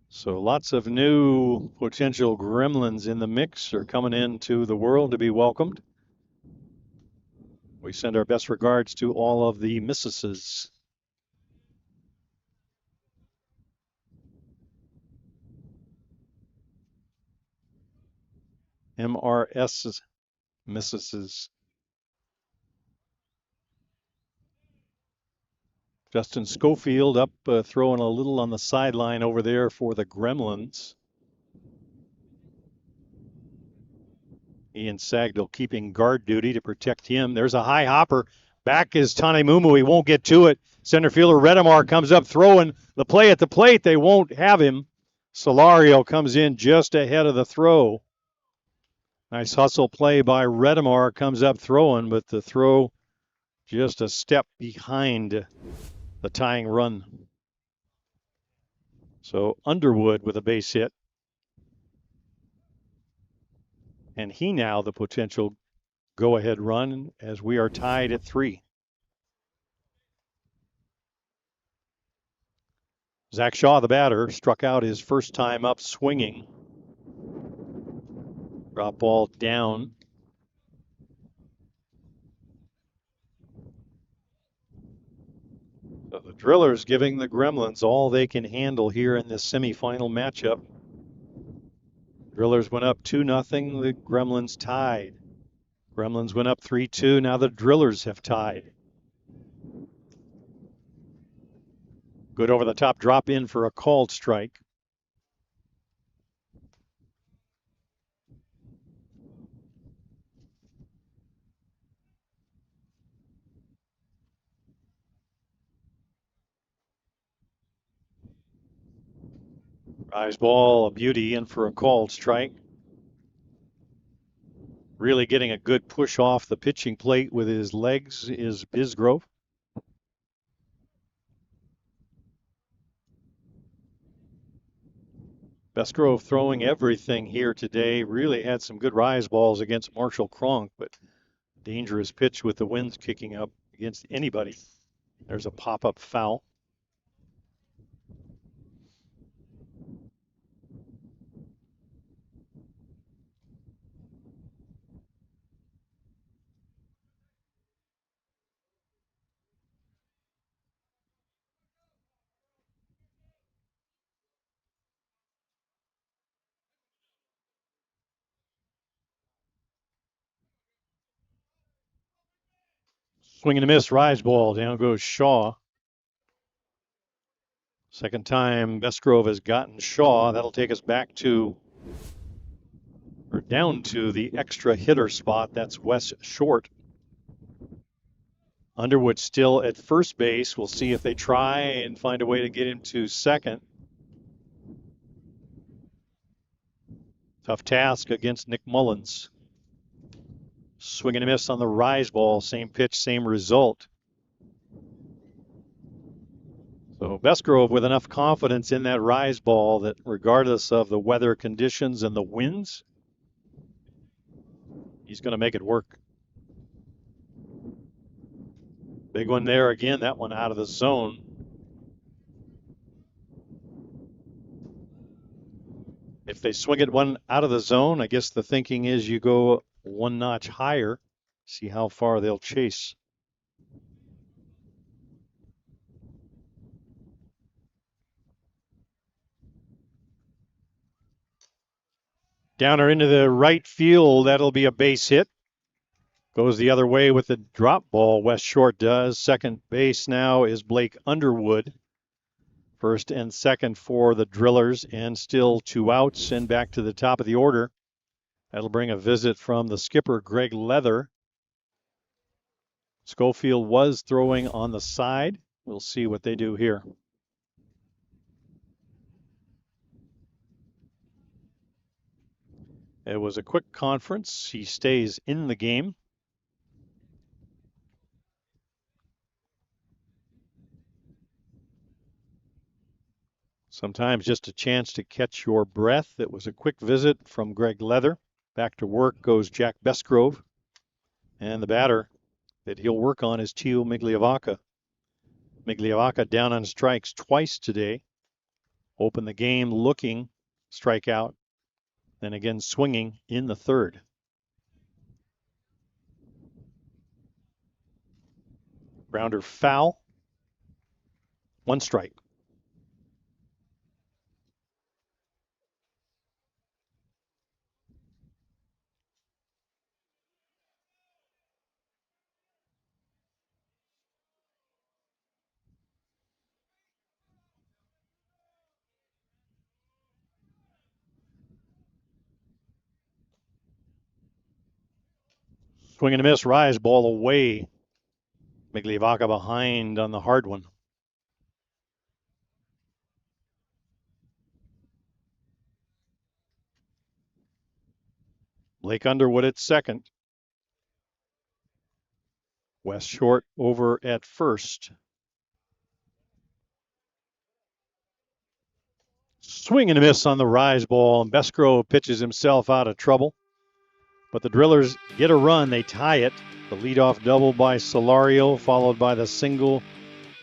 So lots of new potential Gremlins in the mix are coming into the world to be welcomed. We send our best regards to all of the missuses. MRS missuses. Justin Schofield up throwing a little on the sideline over there for the Gremlins. Ian Sagdell keeping guard duty to protect him. There's a high hopper. Back is Tane Mumu. He won't get to it. Center fielder Redemar comes up throwing the play at the plate. They won't have him. Solario comes in just ahead of the throw. Nice hustle play by Redemar, comes up throwing, but the throw just a step behind the tying run. So Underwood with a base hit. And he now the potential go-ahead run as we are tied at 3. Zach Shaw, the batter, struck out his first time up swinging. Drop ball down. So the Drillers giving the Gremlins all they can handle here in this semifinal matchup. Drillers went up 2-0. The Gremlins tied. Gremlins went up 3-2. Now the Drillers have tied. Good over the top drop in for a called strike. Rise ball, a beauty, in for a called strike. Really getting a good push off the pitching plate with his legs is Bisgrove. Bisgrove throwing everything here today. Really had some good rise balls against Marshall Cronk, but dangerous pitch with the winds kicking up against anybody. There's a pop-up foul. Swing and a miss, rise ball. Down goes Shaw. Second time Bisgrove has gotten Shaw. That'll take us back to, or down to, the extra hitter spot. That's Wes Short. Underwood still at first base. We'll see if they try and find a way to get him to second. Tough task against Nick Mullins. Swing and a miss on the rise ball. Same pitch, same result. So Bisgrove with enough confidence in that rise ball that regardless of the weather conditions and the winds, he's going to make it work. Big one there again, that one out of the zone. If they swing it one out of the zone, I guess the thinking is you go one notch higher, see how far they'll chase. Downer into the right field, that'll be a base hit. Goes the other way with the drop ball, Wes Short does. Second base now is Blake Underwood. First and second for the Drillers, and still 2 outs and back to the top of the order. That'll bring a visit from the skipper, Greg Leather. Schofield was throwing on the side. We'll see what they do here. It was a quick conference. He stays in the game. Sometimes just a chance to catch your breath. It was a quick visit from Greg Leather. Back to work goes Jack Bisgrove. And the batter that he'll work on is Tio Migliavacca. Migliavacca down on strikes twice today. Opened the game looking, strikeout, then again swinging in the third. Grounder foul. 1 strike. Swing and a miss, rise ball away. Migliavacca behind on the hard one. Blake Underwood at second. Wes Short over at first. Swing and a miss on the rise ball, and Bisgrove pitches himself out of trouble. But the Drillers get a run. They tie it. The leadoff double by Solario, followed by the single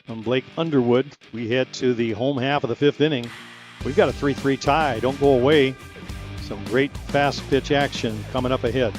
from Blake Underwood. We head to the home half of the 5th inning. We've got a 3-3 tie. Don't go away. Some great fast pitch action coming up ahead.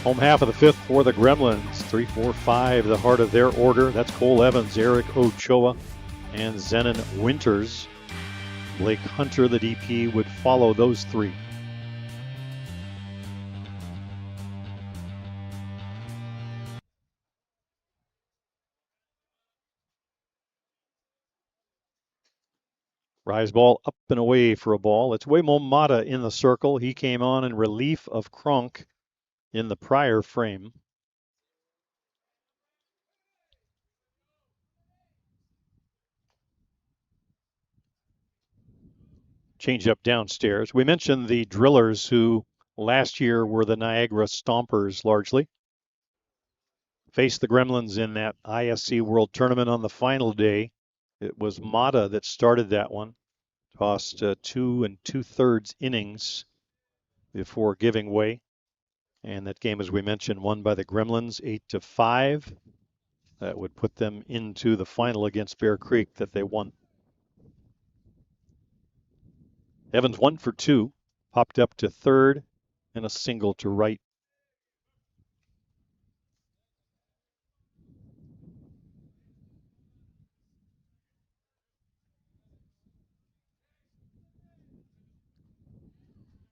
Home half of the fifth for the Gremlins. 3, 4, 5, the heart of their order. That's Cole Evans, Eric Ochoa, and Zenon Winters. Blake Hunter, the DP, would follow those three. Rise ball up and away for a ball. It's Waymo Mata in the circle. He came on in relief of Kronk in the prior frame. Change up downstairs. We mentioned the Drillers, who last year were the Niagara Stompers largely. Faced the Gremlins in that ISC World Tournament on the final day. It was Mata that started that one. Tossed 2 2/3 innings before giving way. And that game, as we mentioned, won by the Gremlins 8-5. That would put them into the final against Bear Creek that they won. Evans 1 for 2, popped up to third, and a single to right.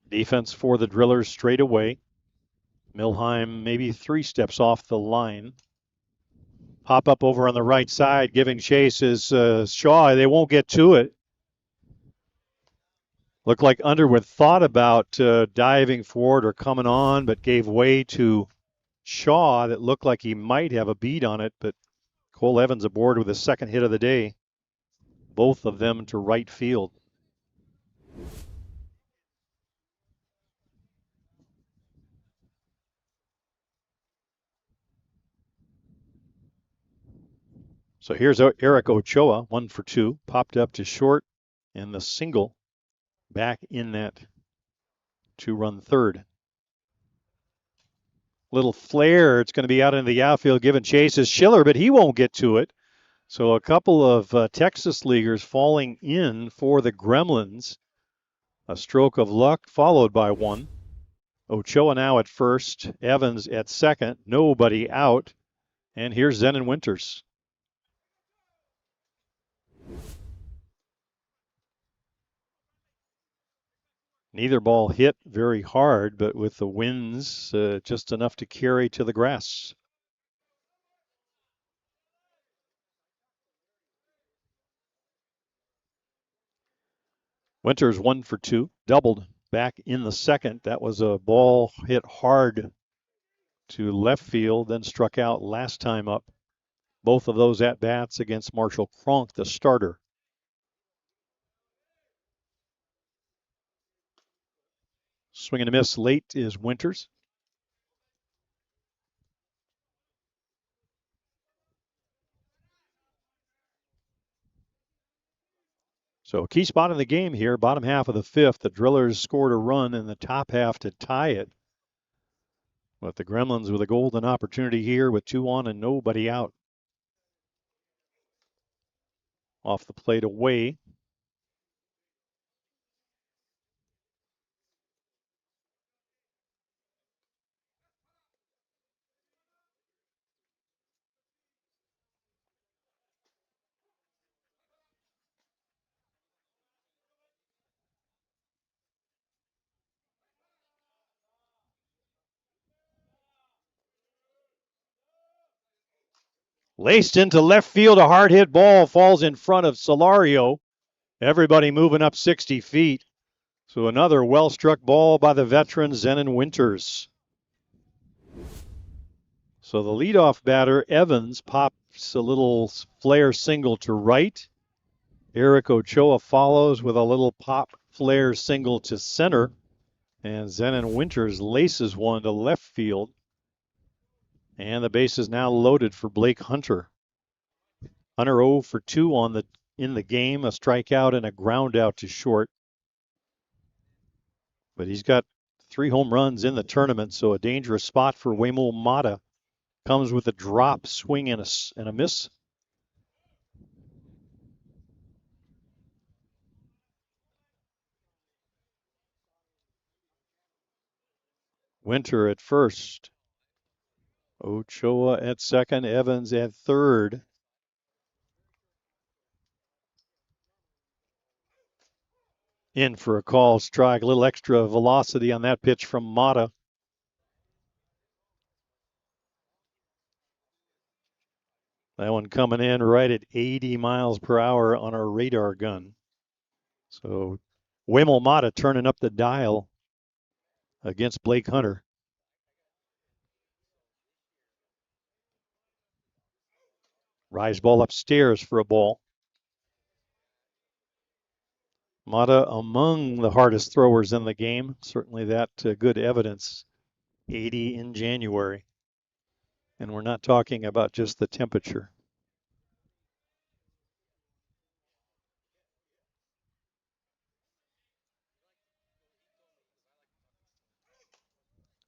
Defense for the Drillers straight away. Milheim maybe 3 steps off the line. Pop up over on the right side, giving chase is Shaw. They won't get to it. Looked like Underwood thought about diving forward or coming on, but gave way to Shaw that looked like he might have a beat on it, but Cole Evans aboard with his second hit of the day. Both of them to right field. So here's Eric Ochoa, 1 for 2, popped up to short, and the single back in that 2-run third. Little flare, it's going to be out into the outfield, giving chase is Schiller, but he won't get to it. So a couple of Texas leaguers falling in for the Gremlins. A stroke of luck followed by one. Ochoa now at first, Evans at second, nobody out. And here's Zenon Winters. Neither ball hit very hard, but with the winds, just enough to carry to the grass. Winters 1 for 2, doubled back in the second. That was a ball hit hard to left field, then struck out last time up. Both of those at-bats against Marshall Kronk, the starter. Swing and a miss late is Winters. So a key spot in the game here, bottom half of the fifth. The Drillers scored a run in the top half to tie it. But the Gremlins with a golden opportunity here with 2 on and nobody out. Off the plate away. Laced into left field, a hard hit ball falls in front of Solario. Everybody moving up 60 feet. So another well-struck ball by the veteran Zenon Winters. So the leadoff batter, Evans, pops a little flare single to right. Eric Ochoa follows with a little pop flare single to center. And Zenon Winters laces one to left field. And the base is now loaded for Blake Hunter. Hunter 0 for 2 in the game, a strikeout and a ground out to short. But he's got 3 home runs in the tournament, so a dangerous spot for Waymo Mata. Comes with a drop, swing, and a miss. Winter at first. Ochoa at second, Evans at third. In for a call strike. A little extra velocity on that pitch from Mata. That one coming in right at 80 miles per hour on our radar gun. So Wemel Mata turning up the dial against Blake Hunter. Rise ball upstairs for a ball. Mata among the hardest throwers in the game. Certainly that good evidence. 80 in January. And we're not talking about just the temperature.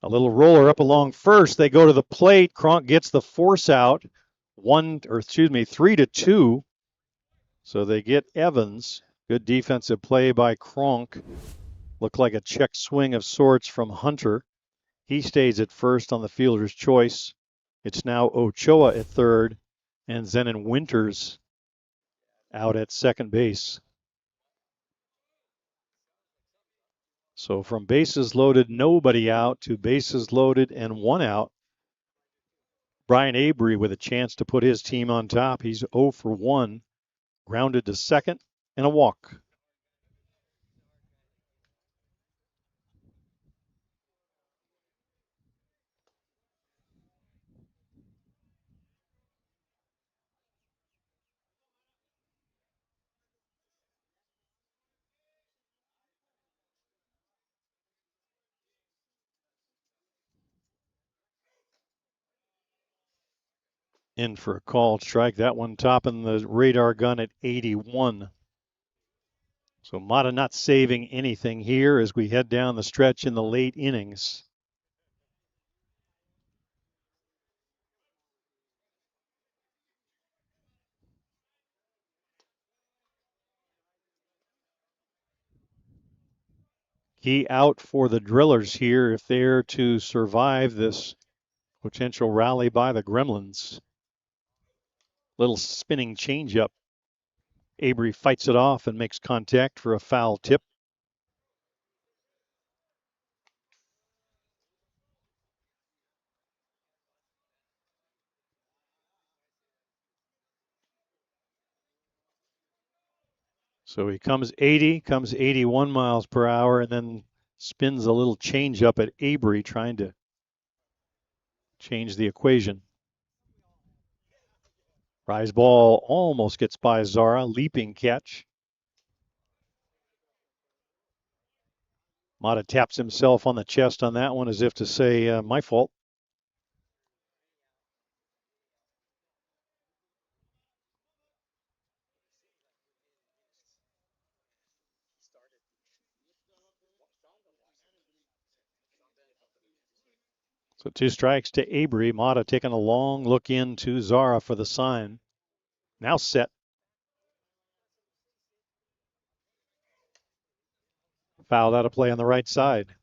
A little roller up along first. They go to the plate. Cronk gets the force out. 3-2. So they get Evans. Good defensive play by Cronk. Looked like a check swing of sorts from Hunter. He stays at first on the fielder's choice. It's now Ochoa at third and Zenon Winters out at second base. So from bases loaded, nobody out, to bases loaded and one out. Brian Avery with a chance to put his team on top. He's 0 for 1, grounded to second and a walk. In for a called strike. That one topping the radar gun at 81. So Mata not saving anything here as we head down the stretch in the late innings. Key out for the Drillers here if they're to survive this potential rally by the Gremlins. Little spinning changeup. Avery fights it off and makes contact for a foul tip. So he comes 80, comes 81 miles per hour, and then spins a little changeup at Avery, trying to change the equation. Rise ball almost gets by Zara, leaping catch. Mata taps himself on the chest on that one as if to say, my fault. So 2 strikes to Avery. Mata taking a long look into Zara for the sign. Now set. Fouled out of play on the right side.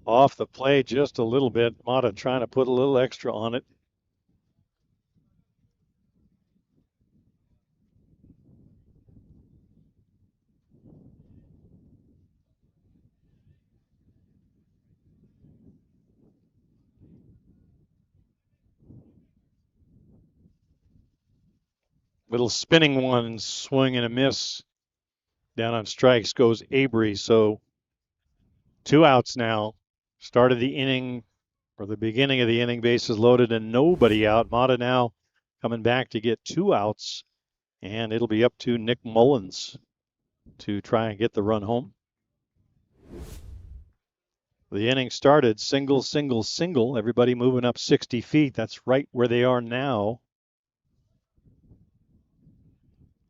Off the play just a little bit. Mata trying to put a little extra on it. Little spinning one, swing and a miss. Down on strikes goes Avery. So 2 outs now. Start of the inning, or the beginning of the inning, bases loaded and nobody out. Mata now coming back to get 2 outs, and it'll be up to Nick Mullins to try and get the run home. The inning started single, single, single. Everybody moving up 60 feet. That's right where they are now.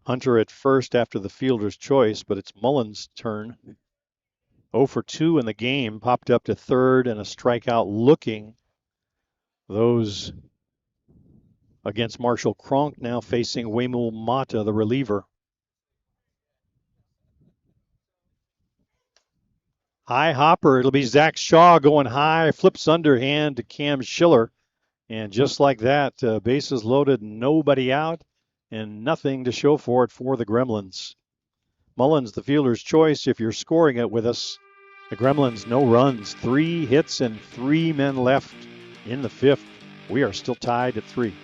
Hunter at first after the fielder's choice, but it's Mullins' turn. 0 for 2 in the game, popped up to third and a strikeout looking. Those against Marshall Cronk, now facing Wemul Mata, the reliever. High hopper. It'll be Zach Shaw going high, flips underhand to Cam Schiller. And just like that, bases loaded, nobody out, and nothing to show for it for the Gremlins. Mullins, the fielder's choice. If you're scoring it with us, the Gremlins, no runs, 3 hits, and 3 men left in the 5th. We are still tied at 3.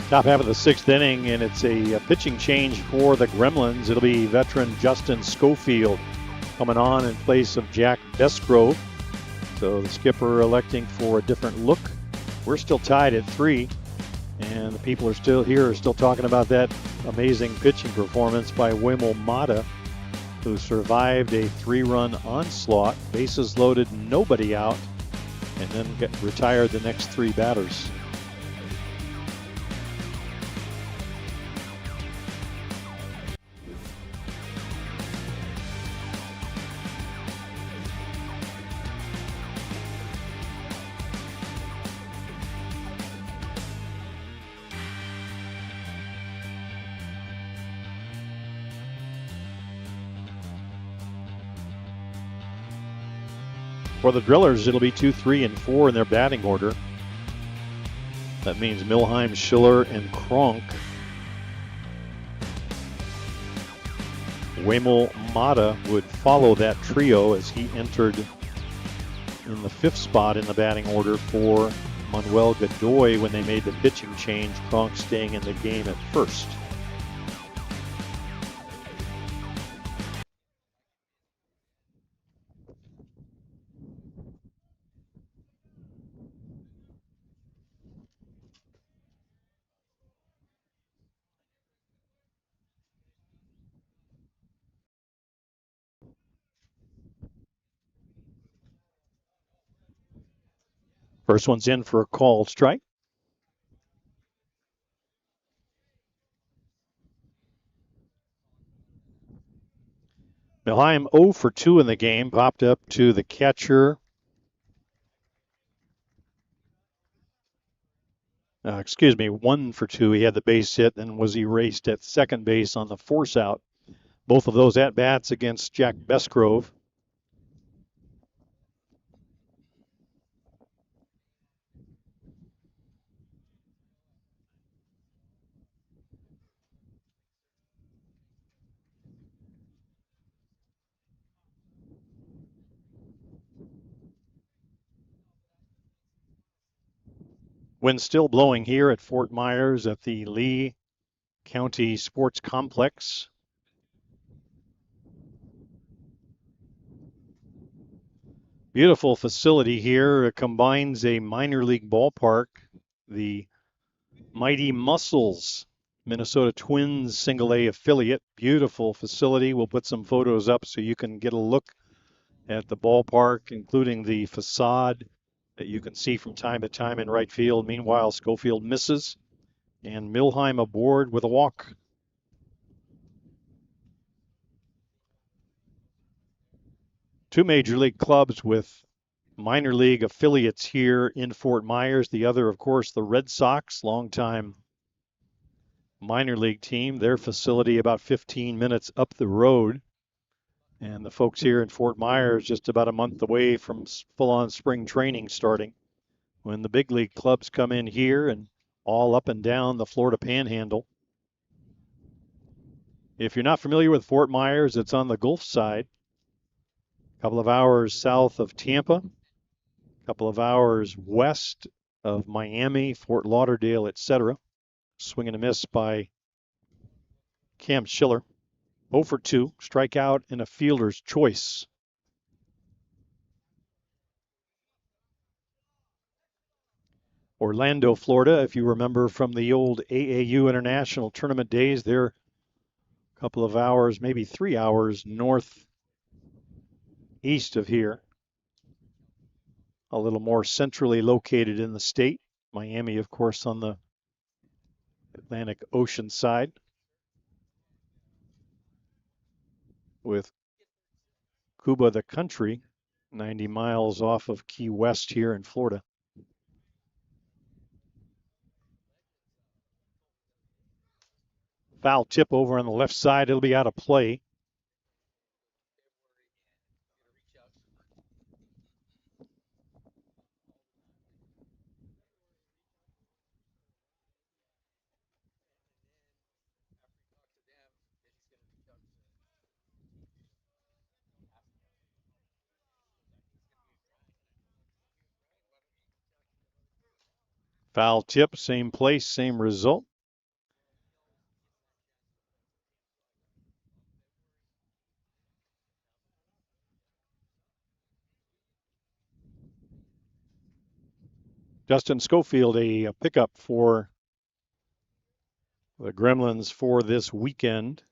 Top half of the 6th inning, and it's a pitching change for the Gremlins. It'll be veteran Justin Schofield coming on in place of Jack Besgrove. So the skipper electing for a different look. We're still tied at 3, and the people are still here, still talking about that amazing pitching performance by Wemul Mata, who survived a 3-run onslaught, bases loaded, nobody out, and then retired the next 3 batters. For the Drillers, it'll be 2, 3, and 4 in their batting order. That means Milheim, Schiller, and Cronk. Wemul Mata would follow that trio as he entered in the 5th spot in the batting order for Manuel Godoy when they made the pitching change, Cronk staying in the game at first. First one's in for a called strike. Milheim 0 for 2 in the game, popped up to the catcher. 1 for 2. He had the base hit and was erased at second base on the force out. Both of those at-bats against Jack Besgrove. Wind still blowing here at Fort Myers at the Lee County Sports Complex. Beautiful facility here. It combines a minor league ballpark, the Mighty Muscles Minnesota Twins single A affiliate. Beautiful facility. We'll put some photos up so you can get a look at the ballpark, including the facade that you can see from time to time in right field. Meanwhile, Schofield misses, and Milheim aboard with a walk. Two major league clubs with minor league affiliates here in Fort Myers. The other, of course, the Red Sox, longtime minor league team. Their facility about 15 minutes up the road. And the folks here in Fort Myers just about a month away from full-on spring training starting, when the big league clubs come in here and all up and down the Florida Panhandle. If you're not familiar with Fort Myers, it's on the Gulf side. A couple of hours south of Tampa, a couple of hours west of Miami, Fort Lauderdale, etc. Swing and a miss by Cam Schiller. 0 for 2, strikeout and a fielder's choice. Orlando, Florida, if you remember from the old AAU International Tournament days, they're a couple of hours, maybe 3 hours northeast of here. A little more centrally located in the state. Miami, of course, on the Atlantic Ocean side, with Cuba, the country, 90 miles off of Key West here in Florida. Foul tip over on the left side. It'll be out of play. Foul tip, same place, same result. Justin Schofield, a pickup for the Gremlins for this weekend.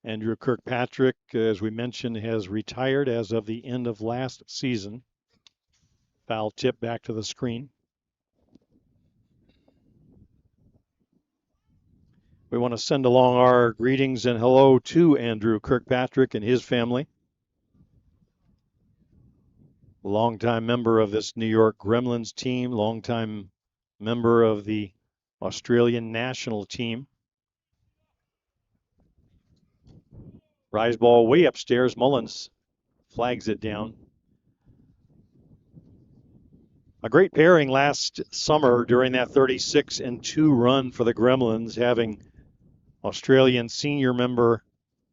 Andrew Kirkpatrick, as we mentioned, has retired as of the end of last season. Foul tip back to the screen. We want to send along our greetings and hello to Andrew Kirkpatrick and his family. Longtime member of this New York Gremlins team, longtime member of the Australian national team. Rise ball way upstairs. Mullins flags it down. A great pairing last summer during that 36-2 run for the Gremlins, having Australian senior member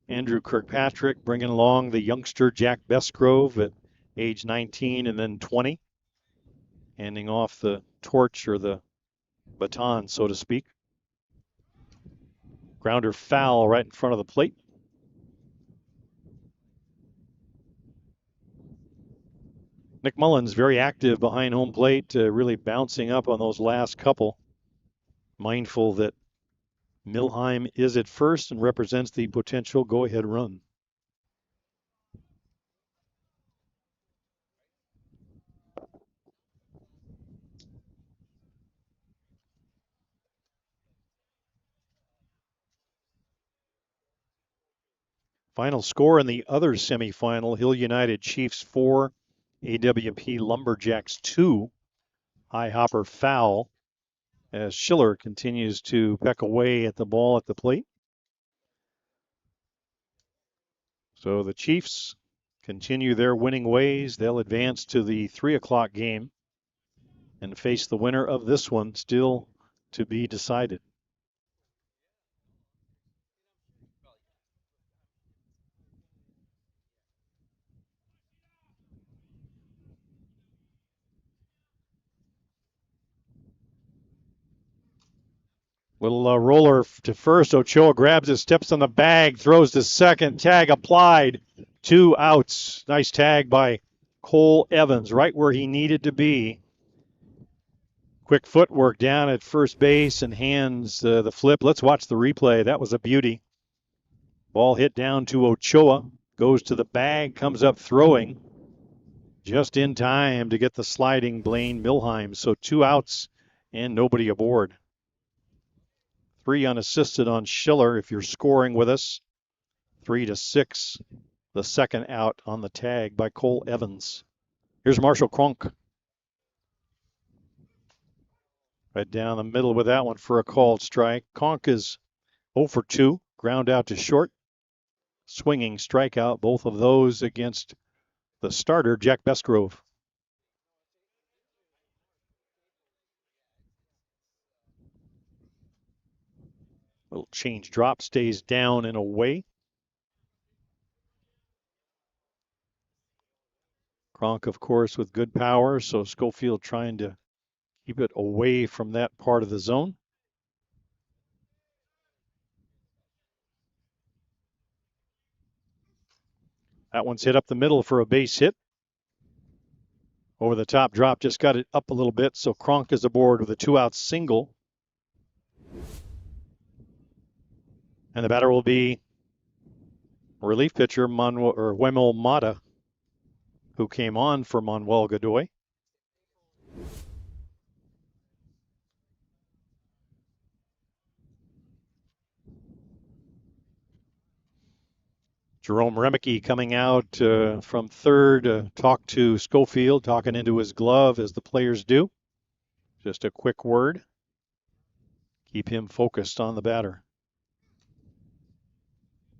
Andrew Kirkpatrick bringing along the youngster Jack Besgrove at age 19 and then 20, handing off the torch or the baton, so to speak. Grounder foul right in front of the plate. Nick Mullins very active behind home plate, really bouncing up on those last couple. Mindful that Milheim is at first and represents the potential go-ahead run. Final score in the other semifinal, Hill United Chiefs 4, AWP Lumberjacks 2. High hopper foul as Schiller continues to peck away at the ball at the plate. So the Chiefs continue their winning ways. They'll advance to the 3 o'clock game and face the winner of this one, still to be decided. Little roller to first. Ochoa grabs it, steps on the bag, throws to second. Tag applied. 2 outs. Nice tag by Cole Evans, right where he needed to be. Quick footwork down at first base and hands the flip. Let's watch the replay. That was a beauty. Ball hit down to Ochoa. Goes to the bag, comes up throwing. Just in time to get the sliding Blaine Milheim. So 2 outs and nobody aboard. 3 unassisted on Schiller if you're scoring with us. 3-6, the second out on the tag by Cole Evans. Here's Marshall Cronk. Right down the middle with that one for a called strike. Cronk is 0 for 2, ground out to short. Swinging strikeout, both of those against the starter, Jack Besgrove. Little change drop, stays down and away. Cronk, of course, with good power, so Schofield trying to keep it away from that part of the zone. That one's hit up the middle for a base hit. Over the top drop, just got it up a little bit, so Cronk is aboard with a 2-out single. And the batter will be relief pitcher Wemel Mata, who came on for Manuel Godoy. Jerome Remeke coming out from third, talk to Schofield, talking into his glove as the players do. Just a quick word. Keep him focused on the batter.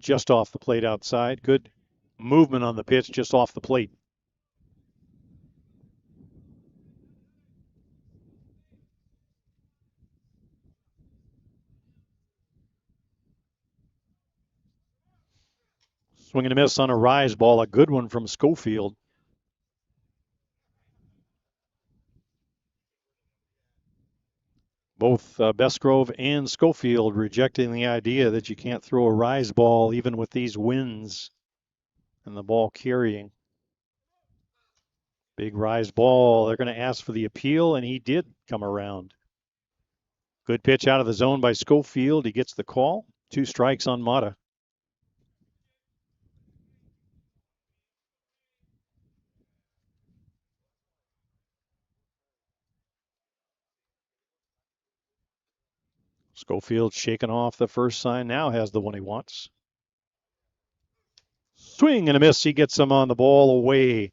Just off the plate outside. Good movement on the pitch just off the plate. Swing and a miss on a rise ball. A good one from Schofield. Both Bestgrove and Schofield rejecting the idea that you can't throw a rise ball even with these winds and the ball carrying. Big rise ball. They're going to ask for the appeal, and he did come around. Good pitch out of the zone by Schofield. He gets the call. 2 strikes on Mata. Schofield shaking off the first sign. Now has the one he wants. Swing and a miss. He gets him on the ball away.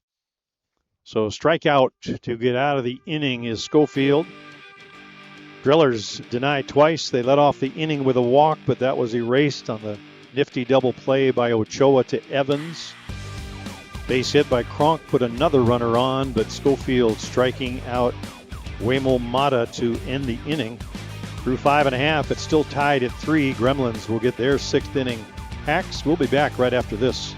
So strikeout to get out of the inning is Schofield. Drillers denied twice. They let off the inning with a walk, but that was erased on the nifty double play by Ochoa to Evans. Base hit by Cronk put another runner on, but Schofield striking out Wemel Mata to end the inning. Through 5.5, it's still tied at 3. Gremlins will get their 6th inning hacks. We'll be back right after this.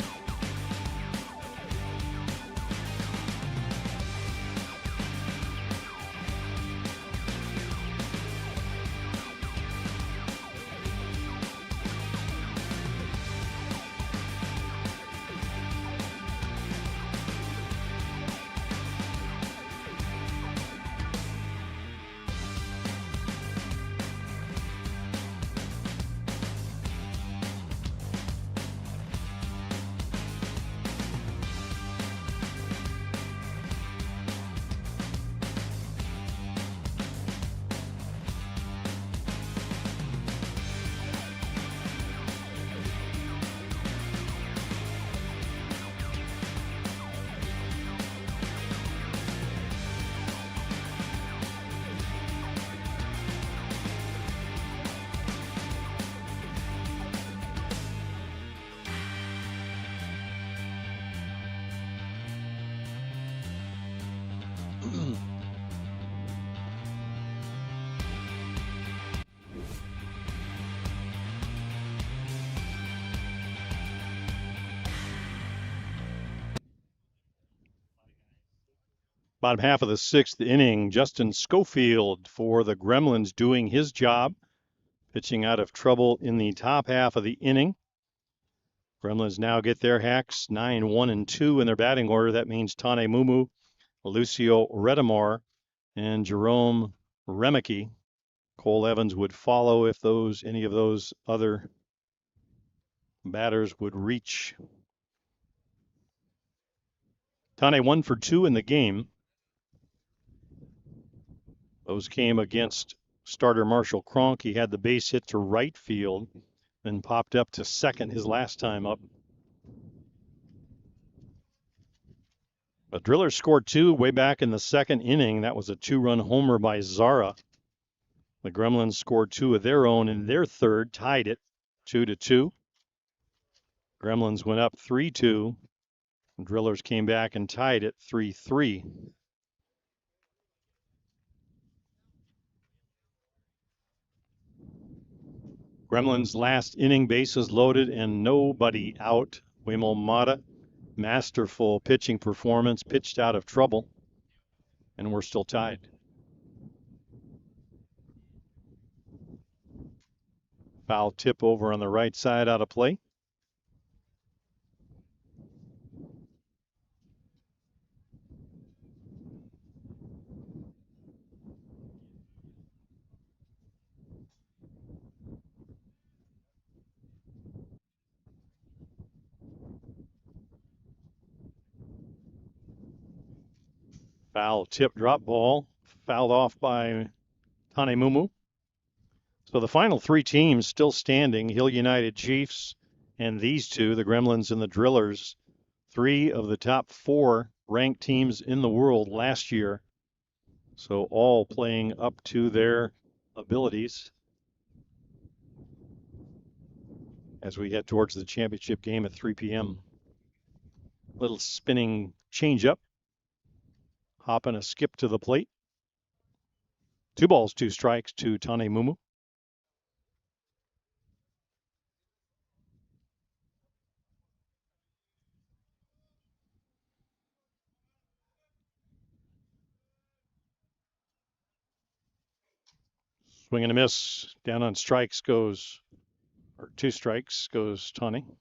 Bottom half of the 6th inning, Justin Schofield for the Gremlins doing his job, pitching out of trouble in the top half of the inning. Gremlins now get their hacks, 9, 1, and 2 in their batting order. That means Tane Mumu, Lucio Redamar, and Jerome Remeke. Cole Evans would follow if any of those other batters would reach. Tane 1 for 2 in the game. Those came against starter Marshall Cronk. He had the base hit to right field, then popped up to second his last time up. But Drillers scored 2 way back in the 2nd inning. That was a 2-run homer by Zara. The Gremlins scored 2 of their own in their 3rd, tied it 2-2. Gremlins went up 3-2. Drillers came back and tied it 3-3. Gremlins last inning, bases loaded and nobody out. Wemel Mata masterful pitching performance, pitched out of trouble, and we're still tied. Foul tip over on the right side out of play. Foul tip drop ball, fouled off by Tanemumu. So the final three teams still standing, Hill United, Chiefs, and these two, the Gremlins and the Drillers, three of the top four ranked teams in the world last year. So all playing up to their abilities as we head towards the championship game at 3 p.m. Little spinning changeup. Hop and a skip to the plate. 2 balls, 2 strikes to Tanemumu. Swing and a miss. Down on strikes goes, or 2 strikes goes Tane.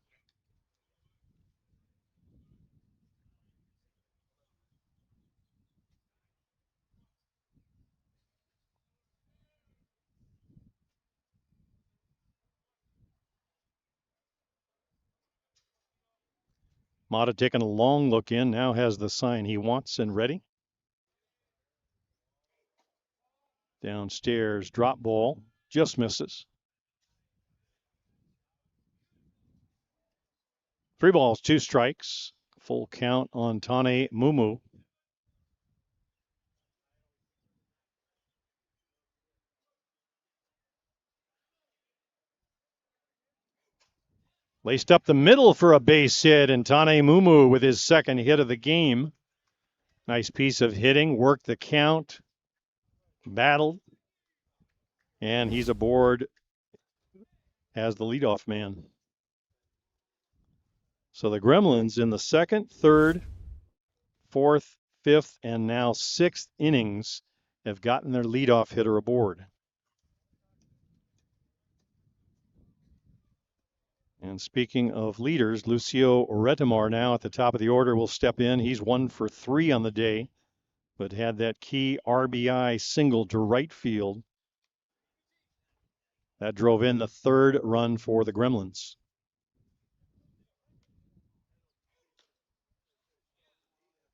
Mata taking a long look in, now has the sign he wants and ready. Downstairs, drop ball, just misses. 3 balls, 2 strikes. Full count on Tanemumu. Laced up the middle for a base hit, and Tanemumu with his second hit of the game. Nice piece of hitting, worked the count, battled, and he's aboard as the leadoff man. So the Gremlins in the second, third, fourth, fifth, and now sixth innings have gotten their leadoff hitter aboard. And speaking of leaders, Lucio Retamar now at the top of the order will step in. He's 1 for 3 on the day, but had that key RBI single to right field. That drove in the third run for the Gremlins.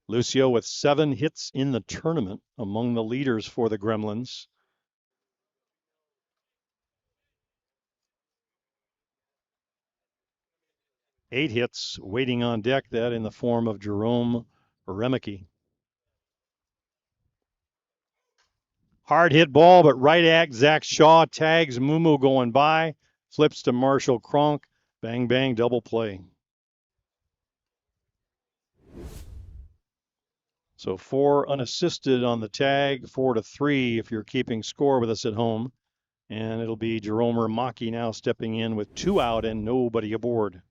Lucio with 7 hits in the tournament, among the leaders for the Gremlins. Eight hits waiting on deck, that in the form of Jerome Remeke. Hard hit ball, but right at Zach Shaw, tags Mumu going by, flips to Marshall Cronk, bang, bang, double play. So 4 unassisted on the tag, 4-3 if you're keeping score with us at home. And it'll be Jerome Remeke now stepping in with 2 out and nobody aboard.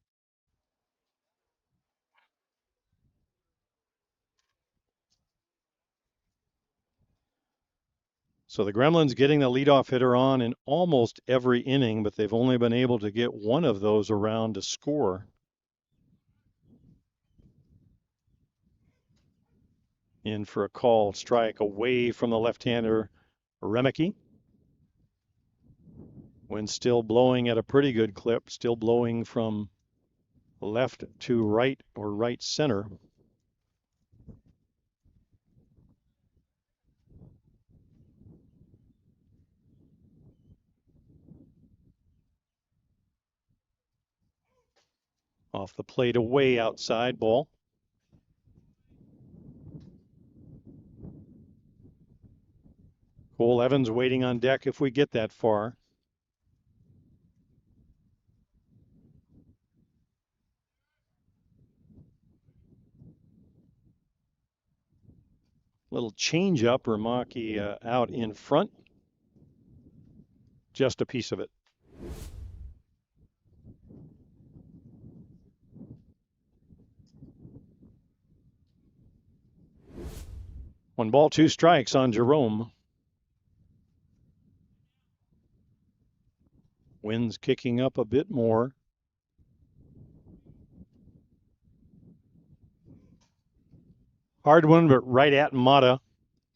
So the Gremlins getting the leadoff hitter on in almost every inning, but they've only been able to get one of those around to score. In for a called strike away from the left-hander Remeke. Wind still blowing at a pretty good clip, still blowing from left to right or right center. Off the plate away outside, ball. Cole Evans waiting on deck if we get that far. Little changeup, Remeke out in front. Just a piece of it. 1 ball, 2 strikes on Jerome. Wind's kicking up a bit more. Hard one, but right at Mata.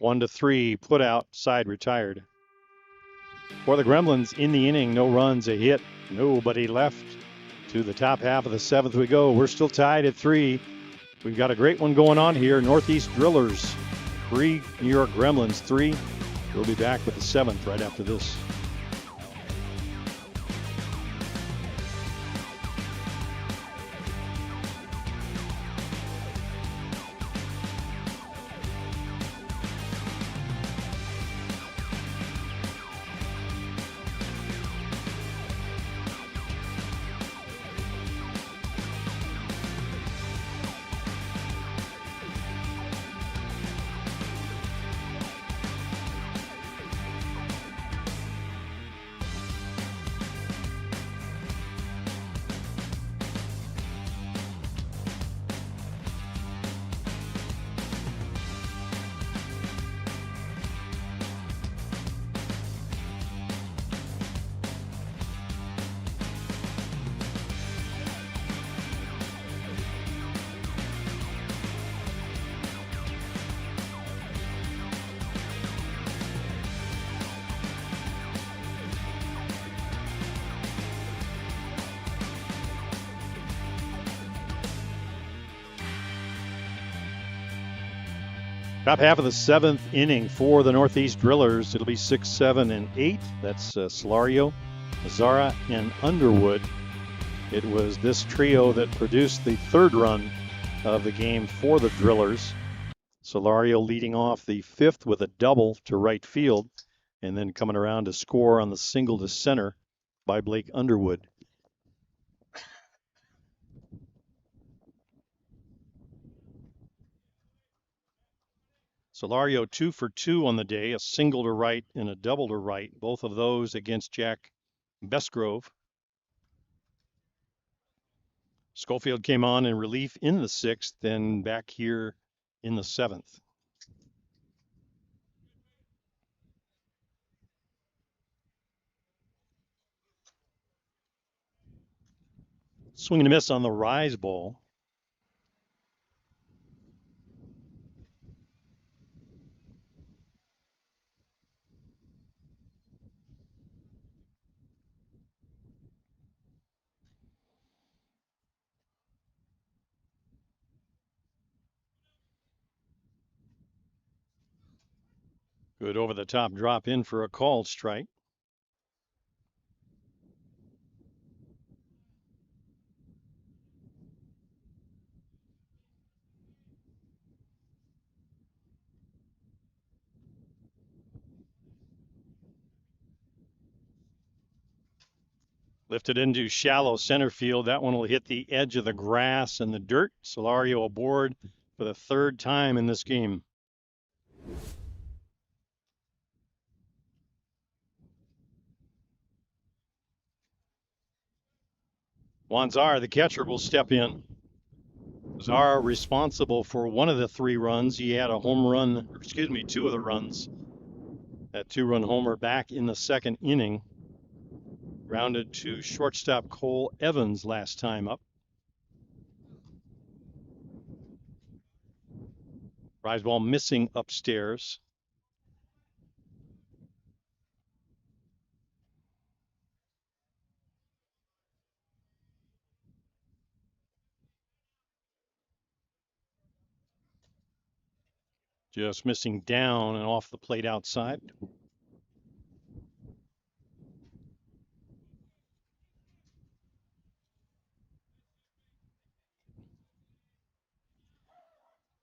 1-3, put out, side retired. For the Gremlins in the inning, no runs, a hit, nobody left. To the top half of the 7th we go. We're still tied at 3. We've got a great one going on here. Northeast Drillers 3, New York Gremlins 3. We'll be back with the 7th right after this. Top half of the 7th inning for the Northeast Drillers. It'll be 6, 7, and 8. That's Solario, Zara, and Underwood. It was this trio that produced the 3rd run of the game for the Drillers. Solario leading off the 5th with a double to right field, and then coming around to score on the single to center by Blake Underwood. Solario 2 for 2 on the day, a single to right and a double to right, both of those against Jack Bestgrove. Schofield came on in relief in the 6th, then back here in the 7th. Swing and a miss on the rise ball. Good over the top drop in for a called strike. Lifted into shallow center field. That one will hit the edge of the grass and the dirt. Solario aboard for the 3rd time in this game. Wanzar, the catcher, will step in. Zara responsible for one of the 3 runs. He had a home run, 2 of the runs. That 2-run homer back in the 2nd inning. Grounded to shortstop Cole Evans last time up. Rise ball missing upstairs. Just missing down and off the plate outside.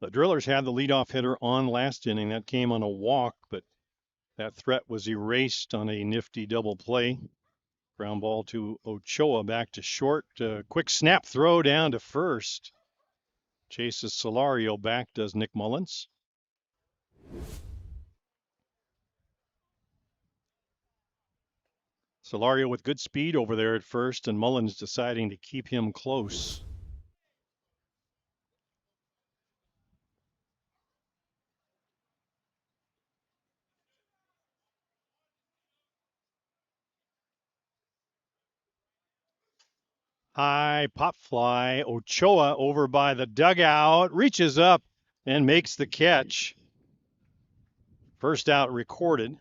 The Drillers had the leadoff hitter on last inning. That came on a walk, but that threat was erased on a nifty double play. Ground ball to Ochoa, back to short. Quick snap throw down to first. Chases Solario back, does Nick Mullins. Solario with good speed over there at first, and Mullins deciding to keep him close. High pop fly. Ochoa over by the dugout, reaches up and makes the catch. First out recorded.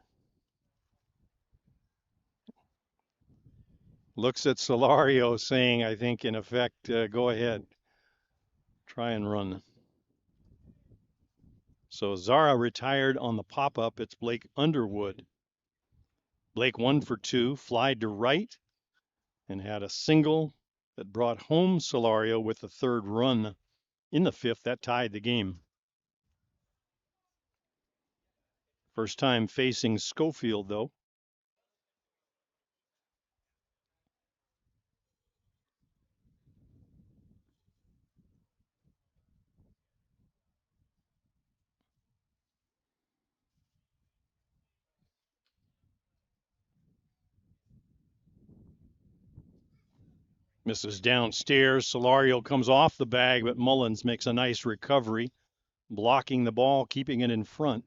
Looks at Solario saying, I think, in effect, go ahead. Try and run. So Zara retired on the pop-up. It's Blake Underwood. Blake 1 for 2, flied to right, and had a single that brought home Solario with the third run in the fifth. That tied the game. First time facing Schofield, though. Misses downstairs. Solario comes off the bag, but Mullins makes a nice recovery, blocking the ball, keeping it in front.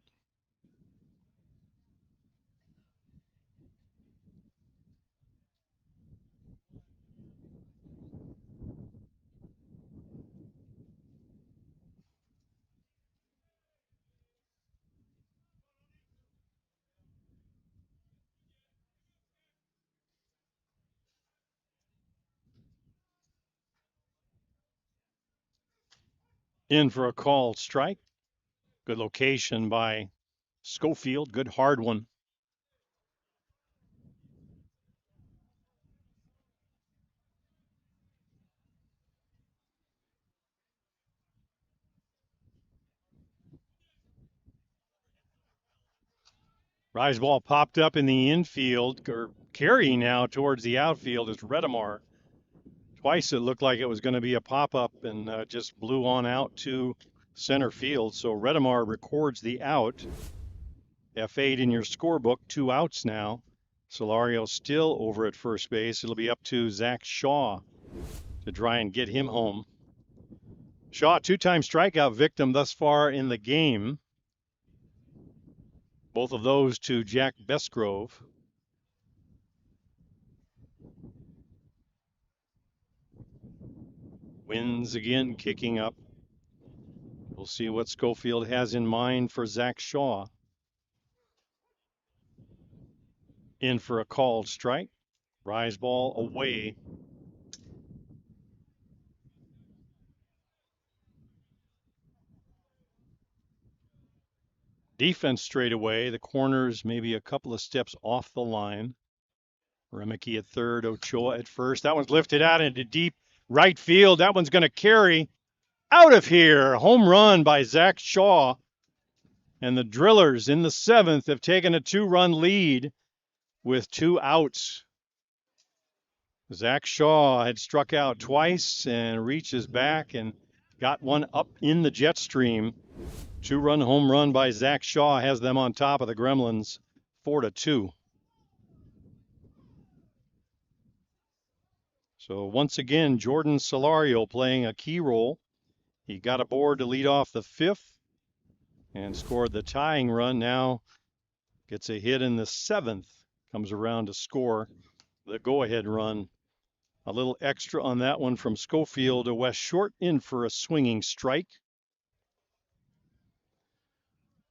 In for a called strike. Good location by Schofield. Good hard one. Rise ball popped up in the infield, or carrying now towards the outfield is Redemar. Twice it looked like it was going to be a pop-up and just blew on out to center field. So Redemar records the out. F8 in your scorebook, 2 outs now. Solario still over at first base. It'll be up to Zach Shaw to try and get him home. Shaw, 2-time strikeout victim thus far in the game. Both of those to Jack Besgrove. Winds again kicking up. We'll see what Schofield has in mind for Zach Shaw. In for a called strike. Rise ball away. Defense straight away. The corners maybe a couple of steps off the line. Remicke at third, Ochoa at first. That one's lifted out into deep right field. That one's going to carry out of here. Home run by Zach Shaw. And the Drillers in the seventh have taken a 2-run lead with 2 outs. Zach Shaw had struck out twice and reaches back and got one up in the jet stream. 2-run home run by Zach Shaw has them on top of the Gremlins, 4-2. So once again, Jordan Solario playing a key role. He got aboard to lead off the fifth and scored the tying run. Now gets a hit in the seventh, comes around to score the go-ahead run. A little extra on that one from Schofield to West Short, in for a swinging strike.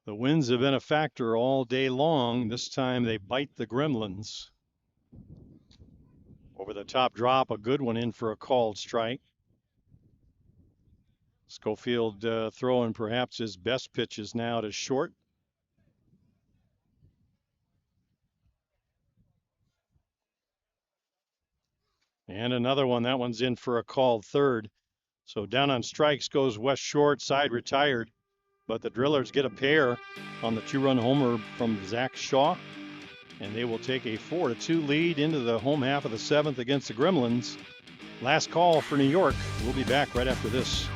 The winds have been a factor all day long. This time they bite the Gremlins. Over the top drop, a good one, in for a called strike. Schofield throwing perhaps his best pitches now to Short. And another one. That one's in for a called third. So down on strikes goes West Short, side retired. But the Drillers get a pair on the 2-run homer from Zach Shaw. And they will take a 4-2 lead into the home half of the seventh against the Gremlins. Last call for New York. We'll be back right after this.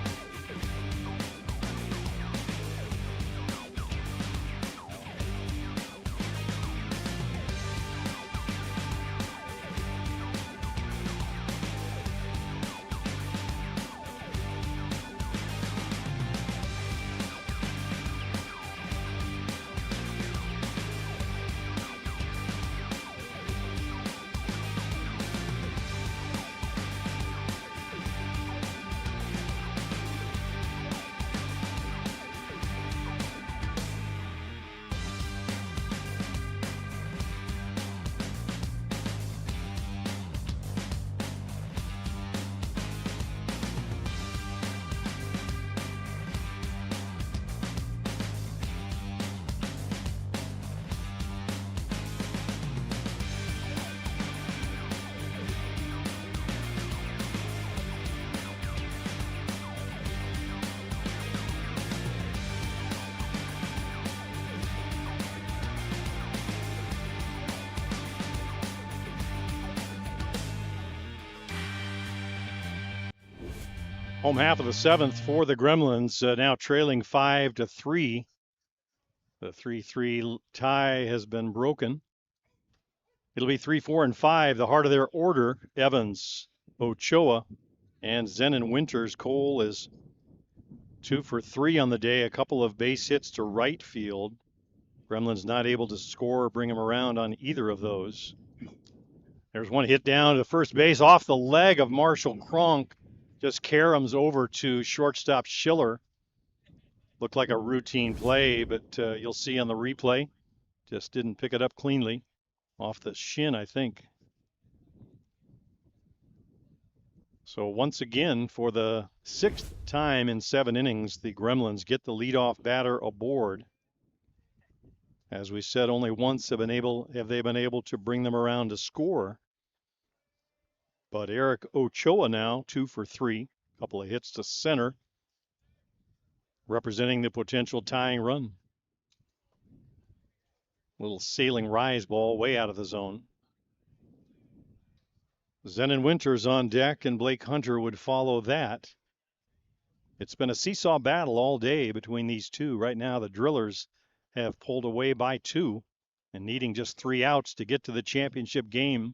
Home half of the seventh for the Gremlins, now trailing 5-3. The 3-3 tie has been broken. It'll be 3, 4, and 5. The heart of their order: Evans, Ochoa, and Zenon Winters. Cole is 2 for 3 on the day, a couple of base hits to right field. Gremlins not able to score or bring him around on either of those. There's one hit down to first base off the leg of Marshall Cronk. Just caroms over to shortstop Schiller. Looked like a routine play, but you'll see on the replay, just didn't pick it up cleanly. Off the shin, I think. So once again, for the 6th time in 7 innings, the Gremlins get the leadoff batter aboard. As we said, only once have they been able to bring them around to score. But Eric Ochoa now 2 for 3, a couple of hits to center, representing the potential tying run. Little sailing rise ball way out of the zone. Zenon Winters on deck, and Blake Hunter would follow that. It's been a seesaw battle all day between these two. Right now, the Drillers have pulled away by 2 and needing just 3 outs to get to the championship game,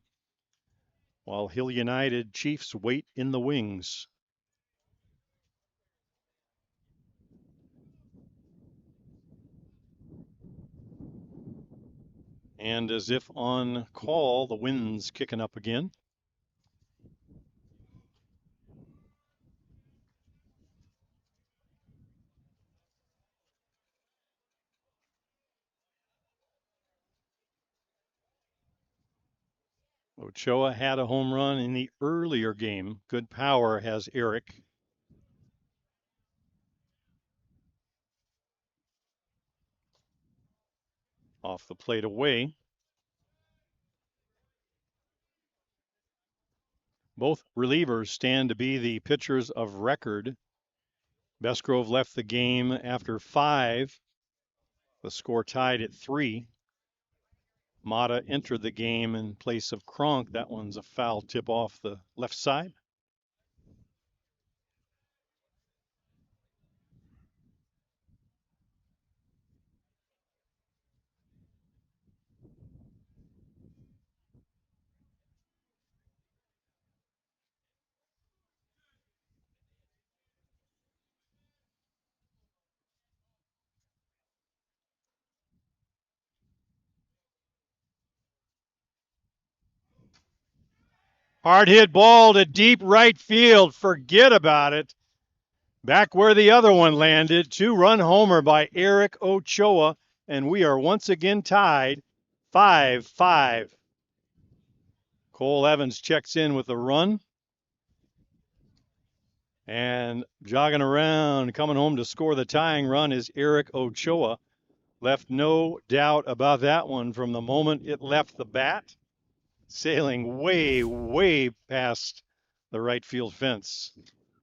while Hill United Chiefs wait in the wings. And as if on call, the wind's kicking up again. Ochoa had a home run in the earlier game. Good power has Eric. Off the plate away. Both relievers stand to be the pitchers of record. Bestgrove left the game after 5. The score tied at 3. Mata entered the game in place of Cronk. That one's a foul tip off the left side. Hard hit ball to deep right field. Forget about it. Back where the other one landed. 2-run homer by Eric Ochoa, and we are once again tied 5-5. Cole Evans checks in with a run. And jogging around, coming home to score the tying run is Eric Ochoa. Left no doubt about that one from the moment it left the bat. Sailing way, way past the right field fence.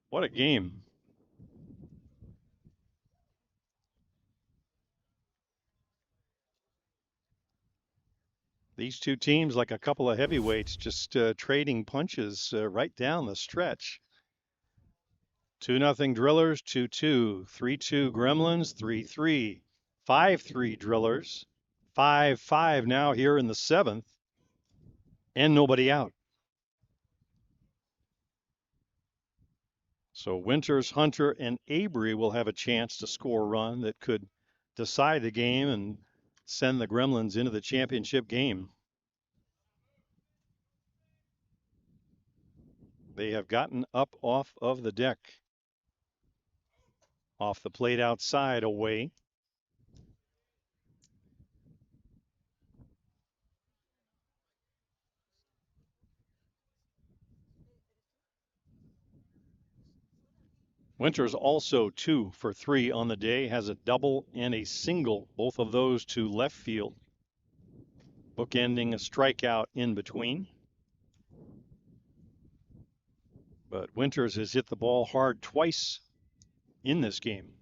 What a game. These two teams, like a couple of heavyweights, just trading punches right down the stretch. 2-0 Drillers, 2-2, 3-2 Gremlins, 3-3, 5-3 Drillers, 5-5 now here in the 7th, and nobody out. So Winters, Hunter, and Avery will have a chance to score a run that could decide the game and send the Gremlins into the championship game. They have gotten up off of the deck. Off the plate outside, away. Winters also 2 for 3 on the day, has a double and a single, both of those to left field, bookending a strikeout in between. But Winters has hit the ball hard twice in this game.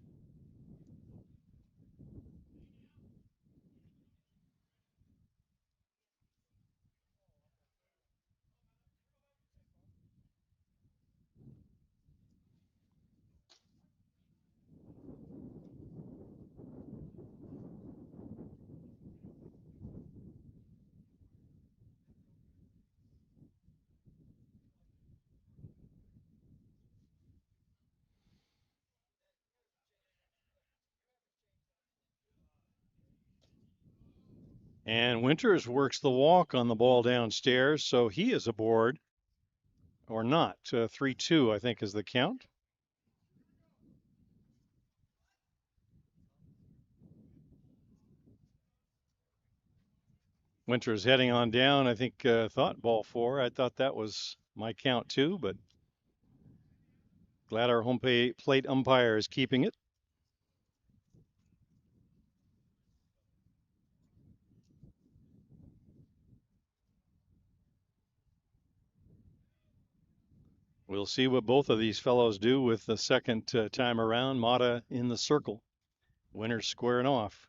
And Winters works the walk on the ball downstairs, so he is aboard. Or not. 3-2, I think, is the count. Winters heading on down, I think, thought ball 4. I thought that was my count too, but glad our home plate umpire is keeping it. We'll see what both of these fellows do with the second time around. Mata in the circle. Winters squaring off.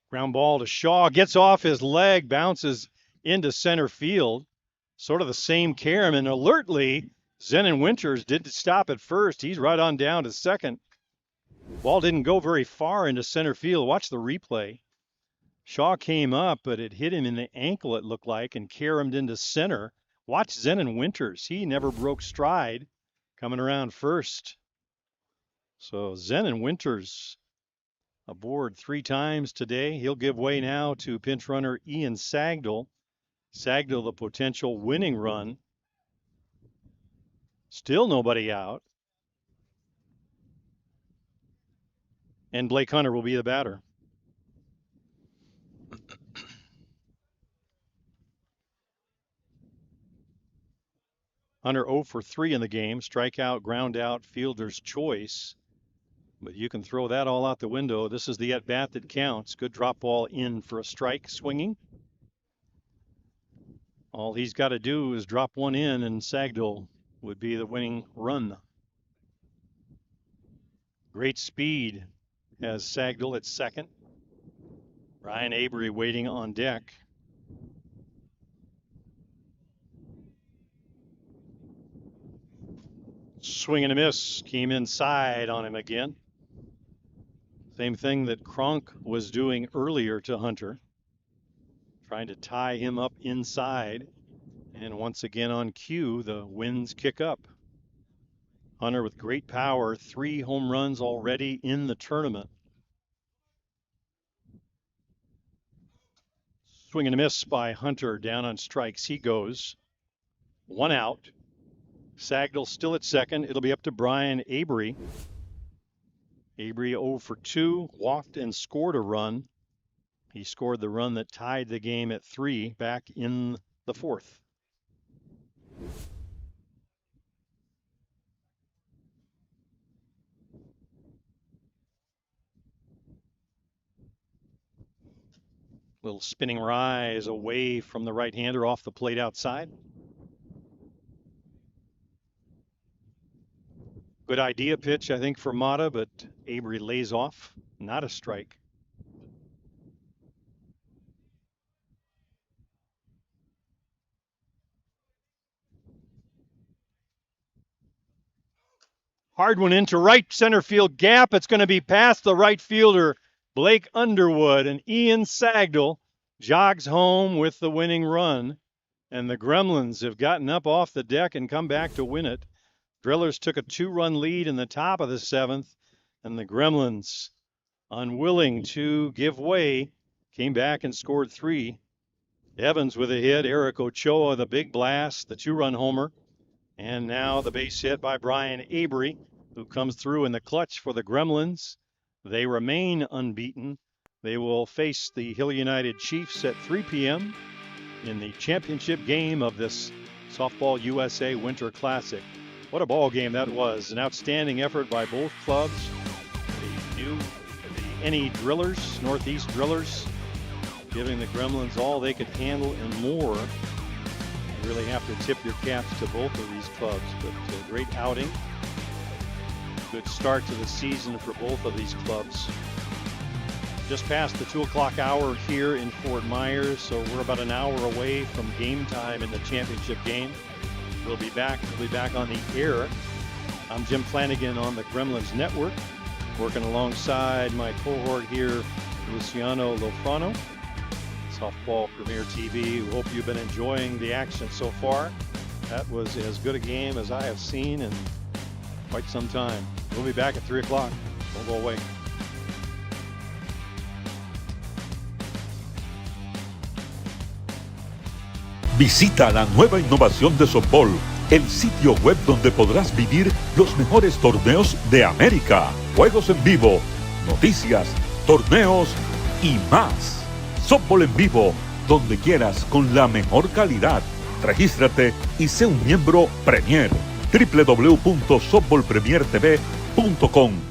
Ground ball to Shaw. Gets off his leg, bounces into center field. Sort of the same carom, and alertly, Zenon Winters did stop at first. He's right on down to second. Ball didn't go very far into center field. Watch the replay. Shaw came up, but it hit him in the ankle, it looked like, and caromed into center. Watch Zenon Winters. He never broke stride coming around first. So Zenon Winters aboard 3 times today. He'll give way now to pinch runner Ian Sagdahl. Sagdahl, the potential winning run. Still nobody out. And Blake Hunter will be the batter. Hunter 0 for 3 in the game. Strikeout, ground out, fielder's choice. But you can throw that all out the window. This is the at-bat that counts. Good drop ball in for a strike, swinging. All he's got to do is drop one in, and Sagdahl would be the winning run. Great speed has Sagdahl at second. Ryan Avery waiting on deck. Swing and a miss. Came inside on him again. Same thing that Cronk was doing earlier to Hunter. Trying to tie him up inside. And once again on cue, the winds kick up. Hunter with great power. 3 home runs already in the tournament. Swing and a miss by Hunter. Down on strikes he goes. 1 out. Sagdahl still at second. It'll be up to Brian Avery. Avery 0 for 2, walked and scored a run. He scored the run that tied the game at 3 back in the 4th. Little spinning rise away from the right-hander off the plate outside. Good idea pitch, I think, for Mata, but Avery lays off. Not a strike. Hard one into right center field gap. It's going to be past the right fielder, Blake Underwood, and Ian Sagdahl jogs home with the winning run. And the Gremlins have gotten up off the deck and come back to win it. Drillers took a 2-run lead in the top of the 7th, and the Gremlins, unwilling to give way, came back and scored 3. Evans with a hit, Eric Ochoa the big blast, the 2-run homer, and now the base hit by Brian Avery, who comes through in the clutch for the Gremlins. They remain unbeaten. They will face the Hill United Chiefs at 3 p.m. in the championship game of this Softball USA Winter Classic. What a ball game that was. An outstanding effort by both clubs. The NE Drillers, Northeast Drillers, giving the Gremlins all they could handle and more. You really have to tip your caps to both of these clubs, but a great outing. Good start to the season for both of these clubs. Just past the 2 o'clock hour here in Fort Myers, so we're about an hour away from game time in the championship game. We'll be back on the air. I'm Jim Flanagan on the Gremlins Network, working alongside my cohort here, Luciano Lofrano, Softball Premier TV. We hope you've been enjoying the action so far. That was as good a game as I have seen in quite some time. We'll be back at 3 o'clock. Don't go away. Visita la nueva innovación de softball, el sitio web donde podrás vivir los mejores torneos de América, juegos en vivo, noticias, torneos y más. Softball en vivo, donde quieras con la mejor calidad. Regístrate y sé un miembro Premier. www.softballpremiertv.com